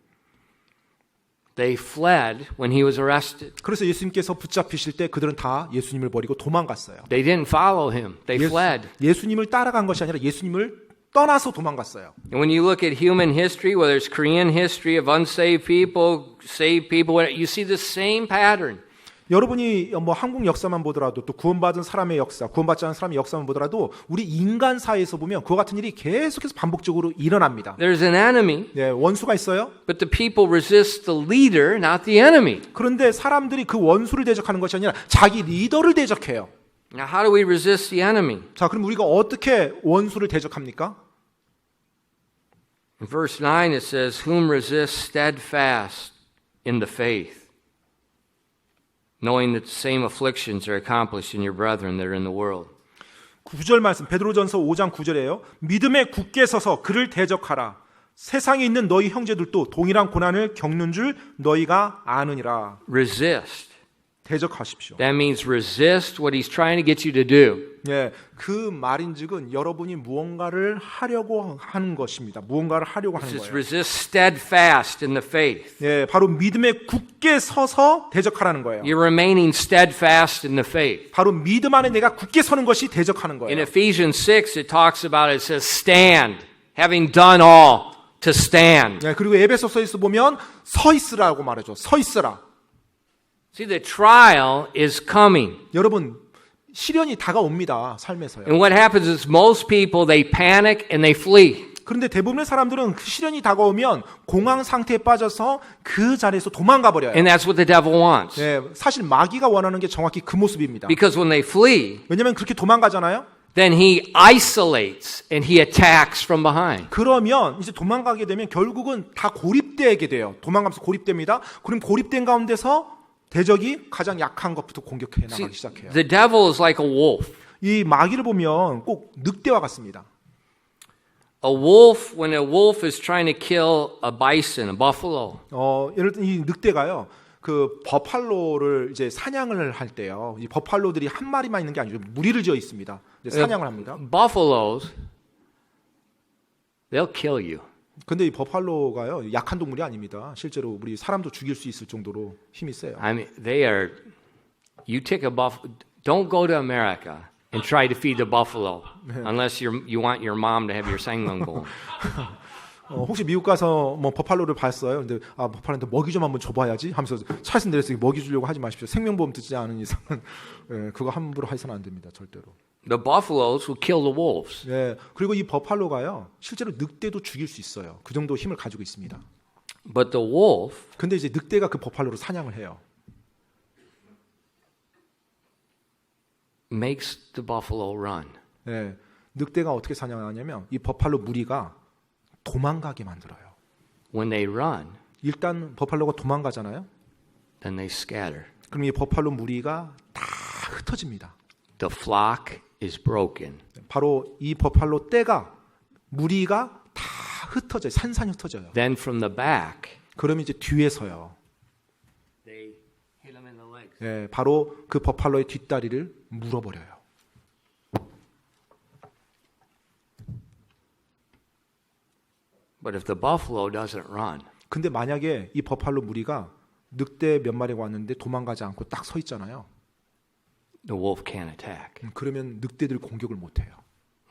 They fled when he was arrested. 그래서 예수님께서 붙잡히실 때 그들은 다 예수님을 버리고 도망갔어요. They didn't follow him. They fled. 예수님을 따라간 것이 아니라 예수님을 떠나서 도망갔어요. And when you look at human history, whether it's Korean history of unsaved people, saved people, you see the same pattern. 여러분이 뭐 한국 역사만 보더라도 또 구원받은 사람의 역사, 구원받지 않은 사람의 역사만 보더라도 우리 인간사에서 보면 그와 같은 일이 계속해서 반복적으로 일어납니다. There's an enemy, 네, 원수가 있어요. but the people resist the leader, not the enemy. 그런데 사람들이 그 원수를 대적하는 것이 아니라 자기 리더를 대적해요. Now, how do we resist the enemy? 자, 그럼 우리가 어떻게 원수를 대적합니까? In verse 9 it says, whom resist steadfast in the faith, knowing that the same afflictions are accomplished in your brethren that are in the world. 9절 말씀 베드로전서 5장 9절이에요. 믿음에 굳게 서서 그를 대적하라. 세상에 있는 너희 형제들도 동일한 고난을 겪는 줄 너희가 아느니라. Resist. 대적하십시오. That means resist what he's trying to get you to do. 예, 그 말인즉은 여러분이 무언가를 하려고 하는 것입니다. 무언가를 하려고 하는 Just 거예요. resist steadfast in the faith. 예, 바로 믿음에 굳게 서서 대적하라는 거예요. You're remaining steadfast in the faith. 바로 믿음 안에 내가 굳게 서는 것이 대적하는 In 거예요. Ephesians 6 it talks about it says stand, having done all to stand. 예, 그리고 에베소서에서 보면 서 있으라고 말하죠. 서 있으라. See, the trial is coming. 여러분 시련이 다가옵니다. 삶에서요. And what happens is most people, they panic and they flee. 그런데 대부분의 사람들은 그 시련이 다가오면 공황 상태에 빠져서 그 자리에서 도망가 버려요. And that's what the devil wants. 예, 사실 마귀가 원하는 게 정확히 그 모습입니다. Because when they flee, 왜냐하면 그렇게 도망가잖아요. then he isolates and he attacks from behind. 그러면 이제 도망가게 되면 결국은 다 고립되게 돼요. 도망가면서 고립됩니다. 그럼 고립된 가운데서 대적이 가장 약한 것부터 공격해 See, 나가기 시작해요. the devil is like a wolf. 이 마귀를 보면 꼭 늑대와 같습니다. A wolf, when a wolf is trying to kill a bison, a buffalo, 예를 들어 이 늑대가요. 그 버팔로를 이제 사냥을 할 때요. 이 버팔로들이 한 마리만 있는 게 아니고 무리를 지어 있습니다. 이제 사냥을 합니다. buffaloes, they'll kill you. 근데 이 버팔로가요. 약한 동물이 아닙니다. 실제로 우리 사람도 죽일 수 있을 정도로 힘이 세요. I mean, they are, you take a don't go to America and try to feed the buffalo unless you want your mom to have your 상명공. 혹시 미국 가서 뭐 버팔로를 봤어요. 근데 버팔로한테 먹이 좀 한번 줘봐야지 하면서 차에서 내려서 먹이 주려고 하지 마십시오. 생명보험 듣지 않은 이상은 그거 함부로 해서는 안 됩니다. 절대로. The buffaloes will kill the wolves. 예. 그리고 이 버팔로가요. 실제로 늑대도 죽일 수 있어요. 그 정도 힘을 가지고 있습니다. But the wolf 근데 이제 늑대가 그 버팔로를 사냥을 해요. makes the buffalo run. 예. 늑대가 어떻게 사냥을 하냐면 이 버팔로 무리가 도망가게 만들어요. When they run, 일단 버팔로가 도망가잖아요. then they scatter. 그럼 이 버팔로 무리가 다 흩어집니다. The flock is broken. 바로 이 버팔로 떼가 무리가 다 흩어져요. 산산이 흩어져요. Then from the back, 그럼 이제 뒤에서요. they hit them in the legs. 예, 바로 그 버팔로의 뒷다리를 물어버려요. But if the buffalo doesn't run, 근데 만약에 이 버팔로 무리가 늑대 몇 마리가 왔는데 도망가지 않고 딱 서 있잖아요. the wolf can't attack. 그러면 늑대들이 공격을 못 해요.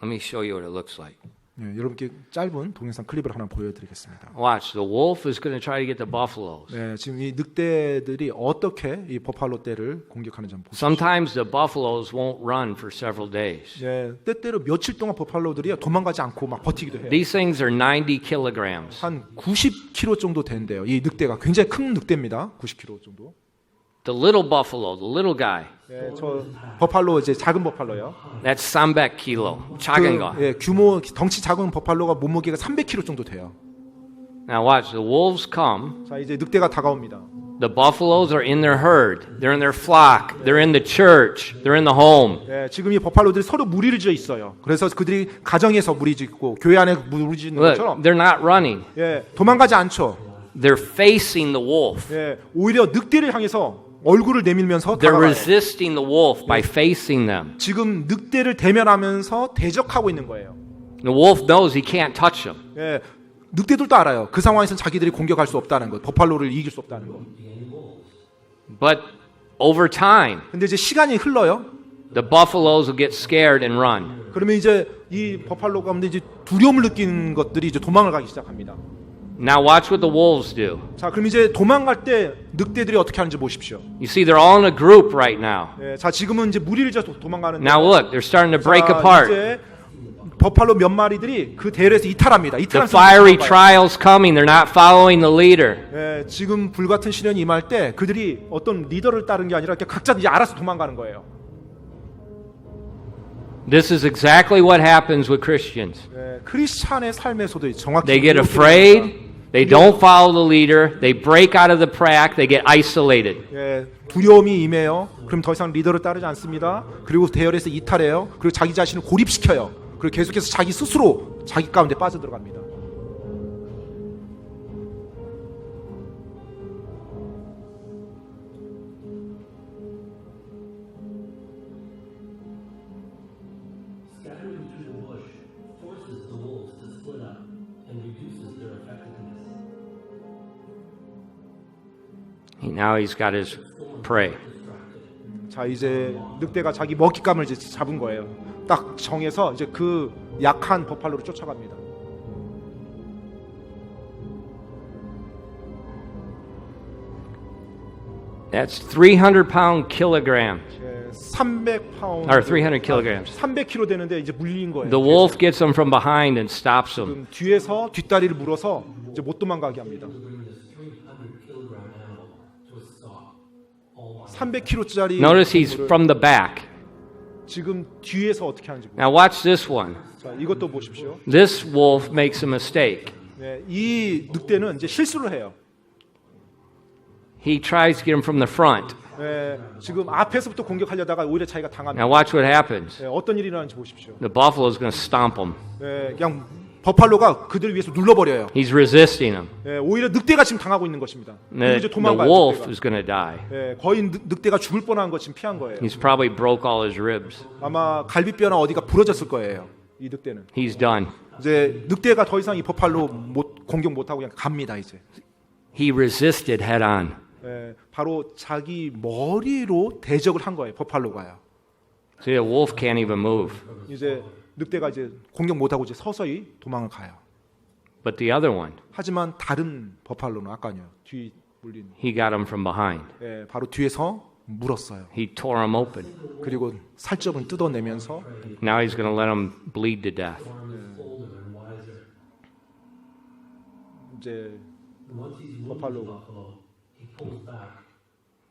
Let me show you what it looks like. 예, 여러분께 짧은 동영상 클립을 하나 보여드리겠습니다. Watch, the wolf is going to try to get the buffaloes. 예, 지금 이 늑대들이 어떻게 이 버팔로 떼를 공격하는지 한번 보세요. Sometimes the buffaloes won't run for several days. 예, 때때로 며칠 동안 버팔로들이 도망가지 않고 막 버티기도 해요. These things are 90 kilograms. 한 90kg 정도 된대요. 이 늑대가 굉장히 큰 늑대입니다. 90kg 정도. The little buffalo, the little guy, 예, 저 버팔로 이제 작은 버팔로요. that's 300 kilo. 작은 거. 예, 규모 덩치 작은 버팔로가 몸무게가 300kg 정도 돼요. Now watch, the wolves come. 자, 이제 늑대가 다가옵니다. The buffaloes are in their herd. They're in their flock. They're in the church. They're in the home. 예, 지금 이 버팔로들이 서로 무리를 지어 있어요. 그래서 그들이 가정에서 무리 짓고 교회 안에 무리 짓는 Look, 것처럼 they're not running. 예, 도망가지 않죠. They're facing the wolf. 예, 오히려 늑대를 향해서 얼굴을 내밀면서 They're 다가가요. resisting the wolf by facing them. 지금 늑대를 대면하면서 대적하고 있는 거예요. The wolf knows he can't touch them. 예, 늑대들도 알아요. 그 상황에서 자기들이 공격할 수 없다는 거, 버팔로를 이길 수 없다는 거. But over time, 근데 이제 시간이 흘러요. the buffaloes will get scared and run. 그러면 이제 이 버팔로 가운데 이제 두려움을 느끼는 것들이 이제 도망을 가기 시작합니다. Now watch what the wolves do. 자, 그럼 이제 도망갈 때 늑대들이 어떻게 하는지 보십시오. You see, they're all in a group right now. 예, 자, 지금은 이제 무리를 져서 도망가는데. Now look, they're starting to break 자, apart. 이제 버팔로 몇 마리들이 그 대열에서 이탈합니다. The 이탈하면서 fiery 도망가요. trials coming. They're not following the leader. 예, 지금 불같은 시련이 임할 때 그들이 어떤 리더를 따른 게 아니라 그냥 각자 이제 알아서 도망가는 거예요. This is exactly what happens with Christians. 예, 크리스찬의 삶에서도 정확히 They get 이렇게 afraid. They don't follow the leader. They break out of the pack. They get isolated. 예, 두려움이 임해요. 그럼 더 이상 리더를 따르지 않습니다. 그리고 대열에서 이탈해요. 그리고 자기 자신을 고립시켜요. 그리고 계속해서 자기 스스로 자기 가운데 빠져들어갑니다. Scattering through the bush forces the wolves to split up and reduces their effectiveness. Now he's got his prey. 자, 이제 늑대가 자기 먹잇감을 이제 잡은 거예요. 딱 정해서 이제 그 약한 버팔로를 쫓아갑니다. That's 300 kilograms. 300파운드 Or 300 kilograms. 300kg 되는데 이제 물린 거예요. The wolf gets them from behind and stops them. 지금 뒤에서 뒷다리를 물어서 이제 못 도망가게 합니다. 300kg짜리 Notice he's from the back. 지금 뒤에서 어떻게 하는지 보세요. Now watch this one. 자, 이것도 보십시오. This wolf makes a mistake. 네, 이 늑대는 이제 실수를 해요. He tries to get him from the front. 네, 지금 앞에서부터 공격하려다가 오히려 자기가 당합니다. Now watch what happens. 네, 어떤 일이 일어나는지 보십시오. The buffalo is going to stomp him. 네, 그냥 버팔로가 그들을 위해서 눌러버려요. He's resisting him. 네, 오히려 늑대가 지금 당하고 있는 것입니다. 그리고 The, 이제 the 도망가요. wolf 늑대가. is going to die. 네, 거의 늑대가 죽을 뻔한 거 지금 피한 거예요. He's probably broke all his ribs. 아마 갈비뼈나 어디가 부러졌을 거예요. 이 늑대는. He's done. 이제 늑대가 더 이상 이 버팔로 공격 못하고 그냥 갑니다. 이제. He resisted head on. 예, 바로 자기 머리로 대적을 한 거예요. 버팔로가요. See, the wolf can't even move. 이제 늑대가 이제 공격 못하고 이제 서서히 도망을 가요. But the other one, 하지만 다른 버팔로는 아까요. 뒤 물린. he got him from behind. 예, 바로 뒤에서 물었어요. He tore him open. 그리고 살점을 뜯어내면서 Now he's going to let him bleed to death. 이제 Once he's wounded the 버팔로가 buffalo, he pulls back.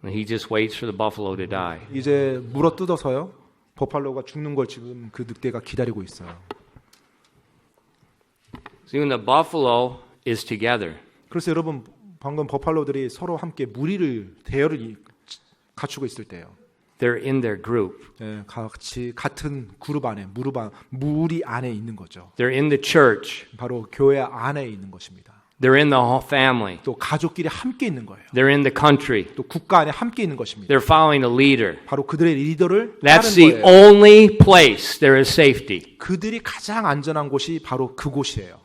And he just waits for the buffalo to die. 이제 물어 뜯어서요. 버팔로가 죽는 걸 지금 그 늑대가 기다리고 있어요. See, when the buffalo is together, 그래서 여러분 방금 버팔로들이 서로 함께 무리를 대열을 갖추고 있을 때요. they're in their group. 예, 같이 같은 그룹 안에 무리 안에 있는 거죠. They're in the church. 바로 교회 안에 있는 것입니다. They're in the whole family. 또 가족끼리 함께 있는 거예요. They're in the country. 또 국가 안에 함께 있는 것입니다. They're following a leader. 바로 그들의 리더를 That's 따르는 the 거예요. only place there is safety. 그들이 가장 안전한 곳이 바로 그곳이에요.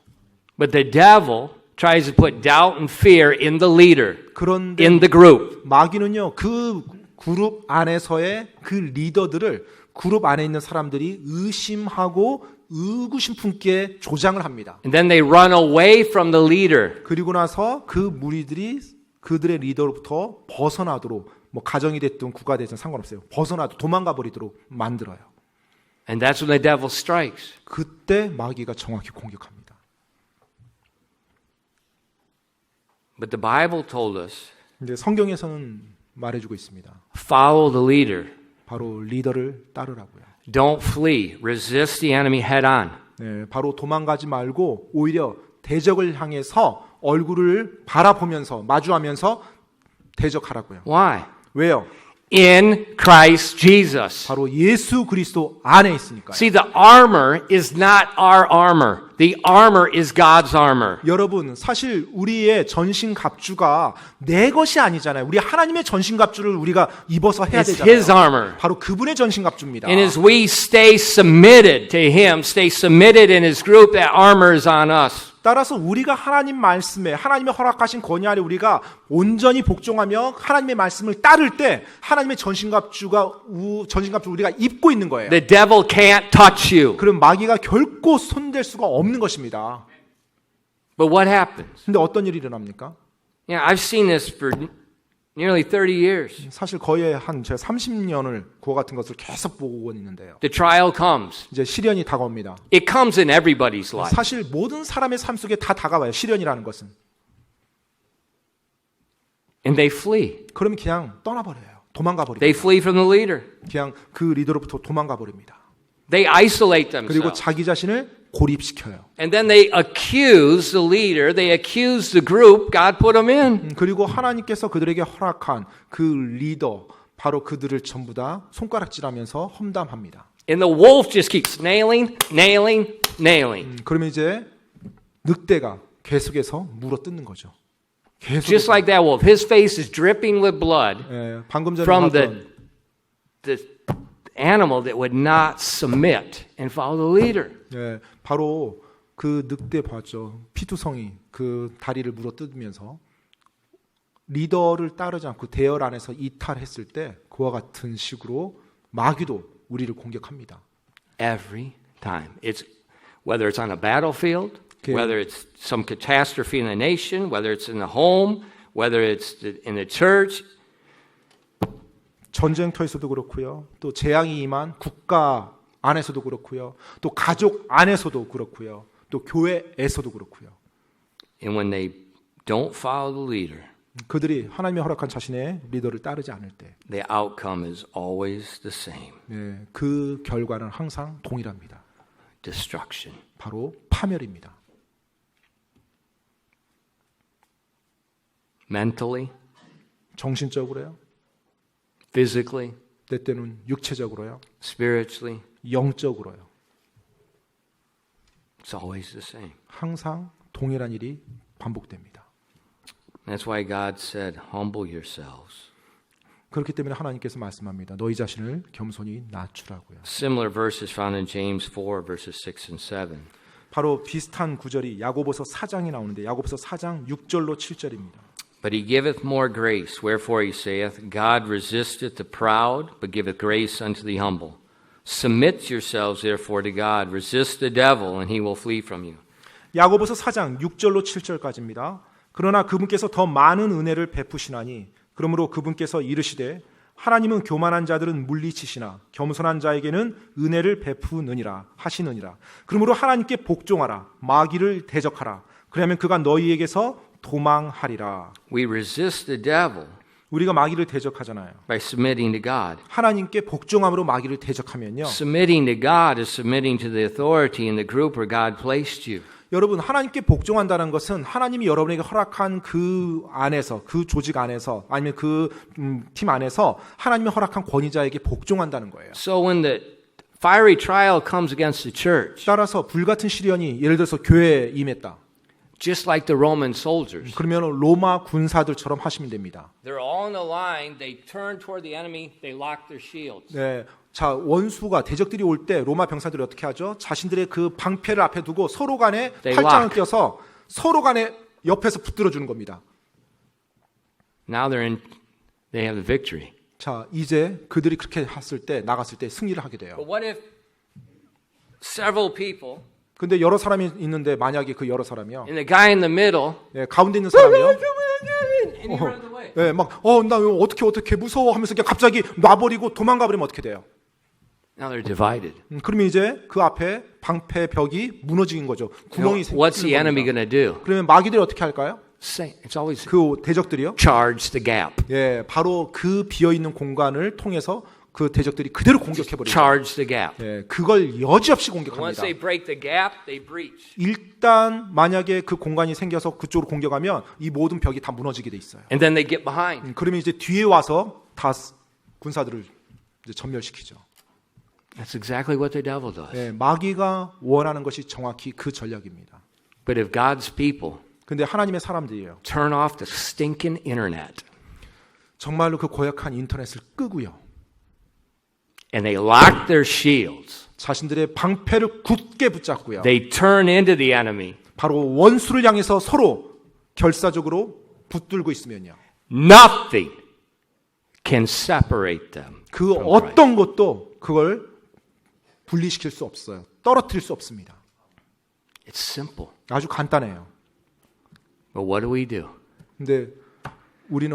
But the devil tries to put doubt and fear in the leader, 그런데 in the group. 마귀는요, 그 그룹 안에서의 그 리더들을 그룹 안에 있는 사람들이 의심하고 의구심 품게 조장을 합니다. And then they run away from the leader. 그리고 나서 그 무리들이 그들의 리더로부터 벗어나도록 뭐 가정이 됐든 국가가 됐든 상관없어요. 벗어나도 도망가 버리도록 만들어요. And that's when the devil strikes. 그때 마귀가 정확히 공격합니다. But the Bible told us, 근데 성경에서는 말해주고 있습니다. follow the leader. 바로 리더를 따르라고요. Don't flee. Resist the enemy head on. 네, 바로 도망가지 말고 오히려 대적을 향해서 얼굴을 바라보면서 마주하면서 대적하라고요. Why? 왜요? In Christ Jesus. 바로 예수 그리스도 안에 있으니까요. See, the armor is not our armor. The armor is God's armor. 여러분, 사실 우리의 전신 갑주가 내 것이 아니잖아요. 우리 하나님의 전신 갑주를 우리가 입어서 해야 It's His 되잖아요. armor. 바로 그분의 전신 갑주입니다. And as we stay submitted to Him, stay submitted in His group, that armor is on us. 따라서 우리가 하나님 말씀에 하나님의 허락하신 권위 아래 우리가 온전히 복종하며 하나님의 말씀을 따를 때 하나님의 전신갑주를 우리가 입고 있는 거예요. The devil can't touch you. 그럼 마귀가 결코 손댈 수가 없는 것입니다. But what happens? 근데 어떤 일이 일어납니까? Yeah, I've seen this for nearly 30 years. 사실 거의 한 제가 30년을 그와 같은 것을 계속 보고 있는데요. The trial comes. 이제 시련이 다가옵니다. It comes in everybody's life. 사실 모든 사람의 삶 속에 다 다가와요. 시련이라는 것은. And they flee. 그러면 그냥 떠나버려요. 도망가 버립니다. They flee from the leader. 그냥 그 리더로부터 도망가 버립니다. They isolate 그리고 themselves. 자기 자신을 고립시켜요. And then they accuse the leader. They accuse the group God put them in. 그리고 하나님께서 그들에게 허락한 그 리더, 바로 그들을 전부 다 손가락질하면서 험담합니다. And the wolf just keeps nailing. 그러면 이제 늑대가 계속해서 물어뜯는 거죠. 계속. Just like that wolf. His face is dripping with blood 예, 방금 전에 from 봤던 the animal that would not submit and follow the leader. 예, 바로 그 늑대 봤죠. 피투성이 그 다리를 물어뜯으면서 리더를 따르지 않고 대열 안에서 이탈했을 때 그와 같은 식으로 마귀도 우리를 공격합니다. Every time. It's whether it's on a battlefield, Okay. whether it's some catastrophe in a nation, whether it's in the home, whether it's in the church. 전쟁터에서도 그렇고요. 또 재앙이 임한 국가 안에서도 그렇고요. 또 가족 안에서도 그렇고요. 또 교회에서도 그렇고요. And when they don't follow the leader, 그들이 하나님의 허락한 자신의 리더를 따르지 않을 때, the outcome is always the same. 예, 그 결과는 항상 동일합니다. Destruction. 바로 파멸입니다. Mentally, 정신적으로요. physically, 때때는 육체적으로요. spiritually, 영적으로요. it's always the same. 항상 동일한 일이 반복됩니다. That's why God said, humble yourselves. 그렇기 때문에 하나님께서 말씀합니다. 너희 자신을 겸손히 낮추라고요. Similar verses found in James 4, verses 6 and 7. 바로 비슷한 구절이 야고보서 4장에 나오는데 야고보서 4장 6절로 7절입니다. But he giveth more grace, wherefore he saith, God resisteth the proud, but giveth grace unto the humble. Submit yourselves therefore to God, resist the devil, and he will flee from you. 야고보서 4장 6절로 7절까지입니다. 그러나 그분께서 더 많은 은혜를 베푸시나니 그러므로 그분께서 이르시되 하나님은 교만한 자들은 물리치시나 겸손한 자에게는 은혜를 베푸느니라 하시느니라. 그러므로 하나님께 복종하라. 마귀를 대적하라. 그러면 그가 너희에게서 도망하리라. We resist the devil 우리가 마귀를 대적하잖아요. by submitting to God. 하나님께 복종함으로 마귀를 대적하면요. Submitting to God is submitting to the authority in the group where God placed you. 여러분, 하나님께 복종한다는 것은 하나님이 여러분에게 허락한 그 안에서, 그 조직 안에서, 아니면 그 팀 안에서 하나님이 허락한 권위자에게 복종한다는 거예요. So when the fiery trial comes against the church, 따라서 불같은 시련이 예를 들어서 교회에 임했다. just like the Roman soldiers. 그러면 로마 군사들처럼 하시면 됩니다. They're all in a line. They turn toward the enemy. They lock their shields. 네, 자 원수가 대적들이 올 때 로마 병사들이 어떻게 하죠? 자신들의 그 방패를 앞에 두고 서로 간에 They 팔짱을 lock. 껴서 서로 간에 옆에서 붙들어 주는 겁니다. Now they have the victory. 자, 이제 그들이 그렇게 했을 때 나갔을 때 승리를 하게 돼요. But what if several people 근데 여러 사람이 있는데 만약에 그 여러 사람이요. and the guy in the middle 네, 가운데 있는 사람이요. and he runs away? 네, 나 어떻게 무서워 하면서 그냥 갑자기 놔버리고 도망가 버리면 어떻게 돼요? Now they're divided. 그러면 이제 그 앞에 방패 벽이 무너진 거죠. 구멍이 What's the enemy 생기는 going 겁니다. to do? 그러면 마귀들이 어떻게 할까요? Same. It's always 그 대적들이요. charge the gap. 예, 바로 그 비어 있는 공간을 통해서 그 대적들이 그대로 공격해 버리죠. Charge the gap. 예, 그걸 여지없이 Once 공격합니다. they break the gap, they breach. 일단 만약에 그 공간이 생겨서 그쪽으로 공격하면 이 모든 벽이 다 무너지게 돼 있어요. And then they get behind. 그러면 이제 뒤에 와서 다 군사들을 이제 전멸시키죠. That's exactly what the devil does. 예, 마귀가 원하는 것이 정확히 그 전략입니다. But if God's people 근데 하나님의 사람들이에요. turn off the stinking internet 정말로 그 고약한 인터넷을 끄고요. and they lock their shields, 자신들의 방패를 굳게 붙잡고요. they turn into the enemy, 바로 원수를 향해서 서로 결사적으로 붙들고 있으면요. nothing can separate them. 그 from Christ. 어떤 것도 그걸 분리시킬 수 없어요. 떨어뜨릴 수 없습니다. It's simple. 아주 간단해요. But what do we do? 근데 우리는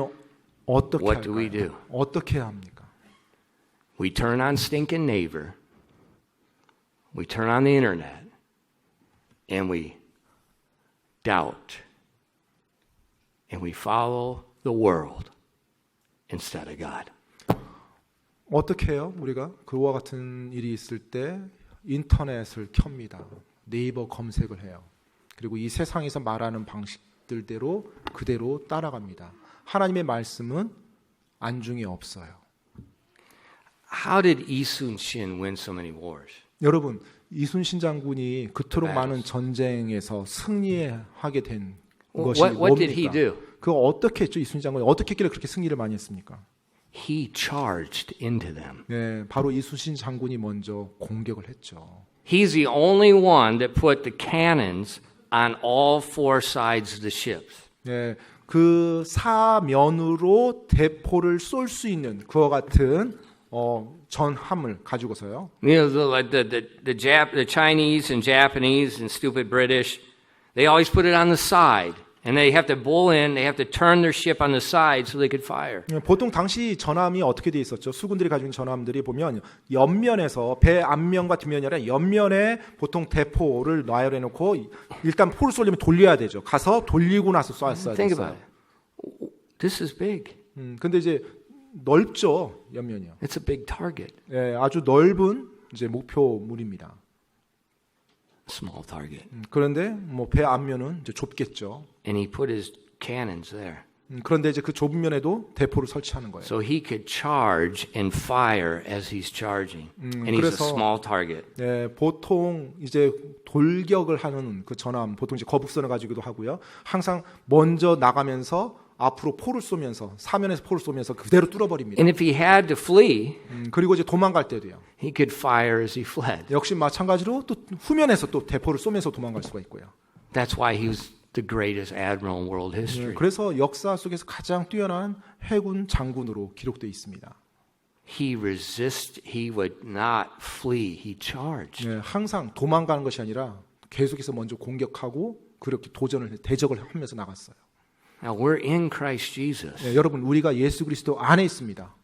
어떻게 What do we 할까요? do? 어떻게 해야 합니까? We turn on stinking neighbor. We turn on the internet. And we doubt. And we follow the world instead of God. 어떻게 해요? 우리가 그와 같은 일이 있을 때 인터넷을 켭니다. 네이버 검색을 해요. 그리고 이 세상에서 말하는 방식들대로 그대로 따라갑니다. 하나님의 말씀은 안중에 없어요. How did Yi Sun-shin win so many wars? 여러분, 이순신 장군이 그토록 네. 많은 전쟁에서 승리하게 된 것이 What did he 뭡니까? do? 그거 어떻게 했죠? 이순신 장군이 어떻게 했길래 그렇게 승리를 많이 했습니까? He charged into them. 네, 바로 이순신 장군이 먼저 공격을 했죠. He's the only one that put the cannons on all four sides of the ships. 네, 그 사면으로 대포를 쏠 수 있는 그와 같은 전함을 가지고서요. You know, the Chinese and Japanese and stupid British, they always put it on the side. And they have to bowl in, they have to turn their ship on the side so they could fire. 보통 당시 전함이 어떻게 돼 있었죠? 수군들이 가지고 있는 전함들이 보면 옆면에서 배 앞면과 뒷면이 아니라 옆면에 보통 대포를 나열해 놓고 일단 포를 쏘려면 돌려야 되죠. 가서 돌리고 나서 쐈어야 Think about 됐어요. it. This is big. 근데 이제 넓죠, 옆면이요. It's a big target. 예, 아주 넓은 이제 목표물입니다. Small target. 그런데 뭐 배 앞면은 이제 좁겠죠. And he put his cannons there. 그런데 이제 그 좁은 면에도 대포를 설치하는 거예요. So he could charge and fire as he's charging. And he's a 그래서- small target. 예, 보통 이제 돌격을 하는 그 전함, 보통 이제 거북선을 가지고도 하고요. 항상 먼저 나가면서 앞으로 포를 쏘면서 사면에서 포를 쏘면서 그대로 뚫어버립니다. And if he had to flee, 그리고 이제 도망갈 때도요. he could fire as he fled. 역시 마찬가지로 또 후면에서 또 대포를 쏘면서 도망갈 수가 있고요. That's why he was the greatest admiral in world history. 그래서 역사 속에서 가장 뛰어난 해군 장군으로 기록되어 있습니다. He would not flee, he charged. 예, 항상 도망가는 것이 아니라 계속해서 먼저 공격하고 그렇게 대적을 하면서 나갔어요. Now we're in Christ Jesus. 예, 여러분 우리가 예수 그리스도 안에 있습니다.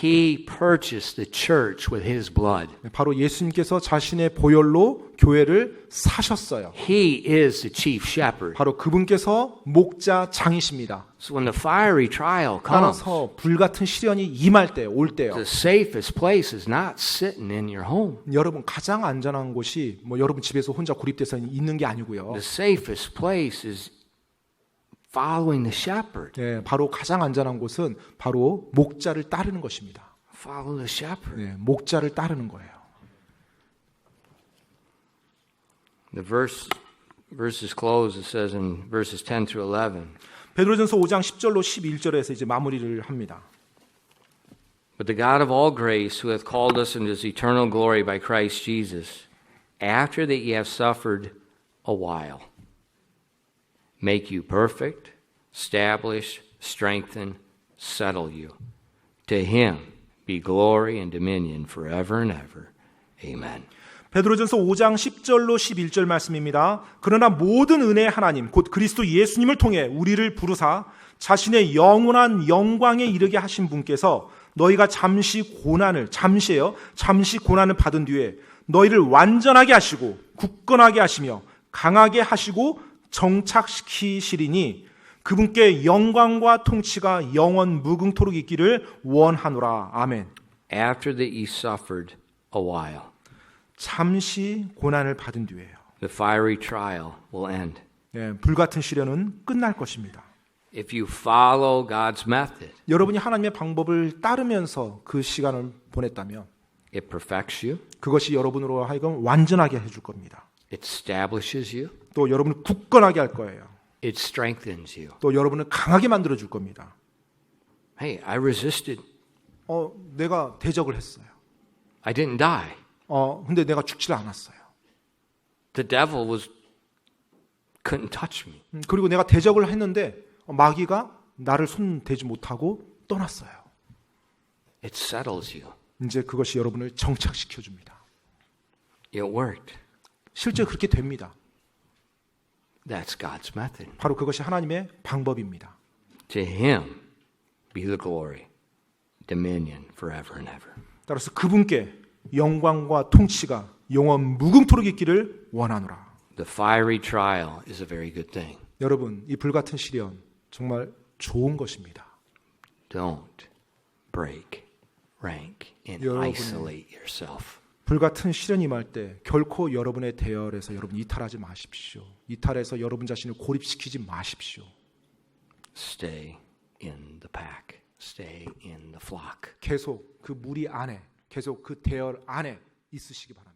He purchased the church with his blood. 바로 예수님께서 자신의 보혈로 교회를 사셨어요. He is the chief shepherd. 바로 그분께서 목자장이십니다. So when the fiery trial comes, 따라서 불같은 시련이 임할 때, 올 때요. the safest place is not sitting in your home. 여러분 가장 안전한 곳이 뭐 여러분 집에서 혼자 고립돼서 있는 게 아니고요. The safest place is following the shepherd. 예, 바로 가장 안전한 곳은 바로 목자를 따르는 것입니다. Follow the shepherd. 예, 목자를 따르는 거예요. The verse verses close, it says in verses 10 through 11. 베드로전서 5장 10절로 11절에서 이제 마무리를 합니다. But the God of all grace, who hath called us into his eternal glory by Christ Jesus, after that ye have suffered a while, make you perfect, establish, strengthen, settle you. To him be glory and dominion forever and ever. Amen. 베드로전서 5장 10절로 11절 말씀입니다. 그러나 모든 은혜의 하나님 곧 그리스도 예수님을 통해 우리를 부르사 자신의 영원한 영광에 이르게 하신 분께서 너희가 잠시 고난을 받은 뒤에 너희를 완전하게 하시고 굳건하게 하시며 강하게 하시고 정착시키시리니 그분께 영광과 통치가 영원 무궁토록 있기를 원하노라. 아멘. After that ye suffered a while, 잠시 고난을 받은 뒤에요. the fiery trial will end. 불같은 시련은 끝날 것입니다. If you follow God's method, 여러분이 하나님의 방법을 따르면서 그 시간을 보냈다면 it perfects you, 그것이 여러분으로 하여금 완전하게 해줄 겁니다. it establishes you, 또 여러분을 굳건하게 할 거예요. it strengthens you. 또 여러분을 강하게 만들어 줄 겁니다. Hey, I resisted. 내가 대적을 했어요. I didn't die. 근데 내가 죽질 않았어요. The devil couldn't touch me. 그리고 내가 대적을 했는데 마귀가 나를 손대지 못하고 떠났어요. It settles you. 이제 그것이 여러분을 정착시켜 줍니다. It worked. 실제 그렇게 됩니다. That's God's method. 바로 그것이 하나님의 방법입니다. To him be the glory, dominion forever and ever. 따라서 그분께 영광과 통치가 영원 무궁토록 있기를 원하노라. The fiery trial is a very good thing. 여러분, 이 불같은 시련 정말 좋은 것입니다. Don't break rank and 여러분의 isolate yourself. 불같은 시련이 임할 때 결코 여러분의 대열에서 여러분 이탈하지 마십시오. 이탈해서 여러분 자신을 고립시키지 마십시오. Stay in the pack. Stay in the flock. 계속 그 무리 안에, 계속 그 대열 안에 있으시기 바랍니다.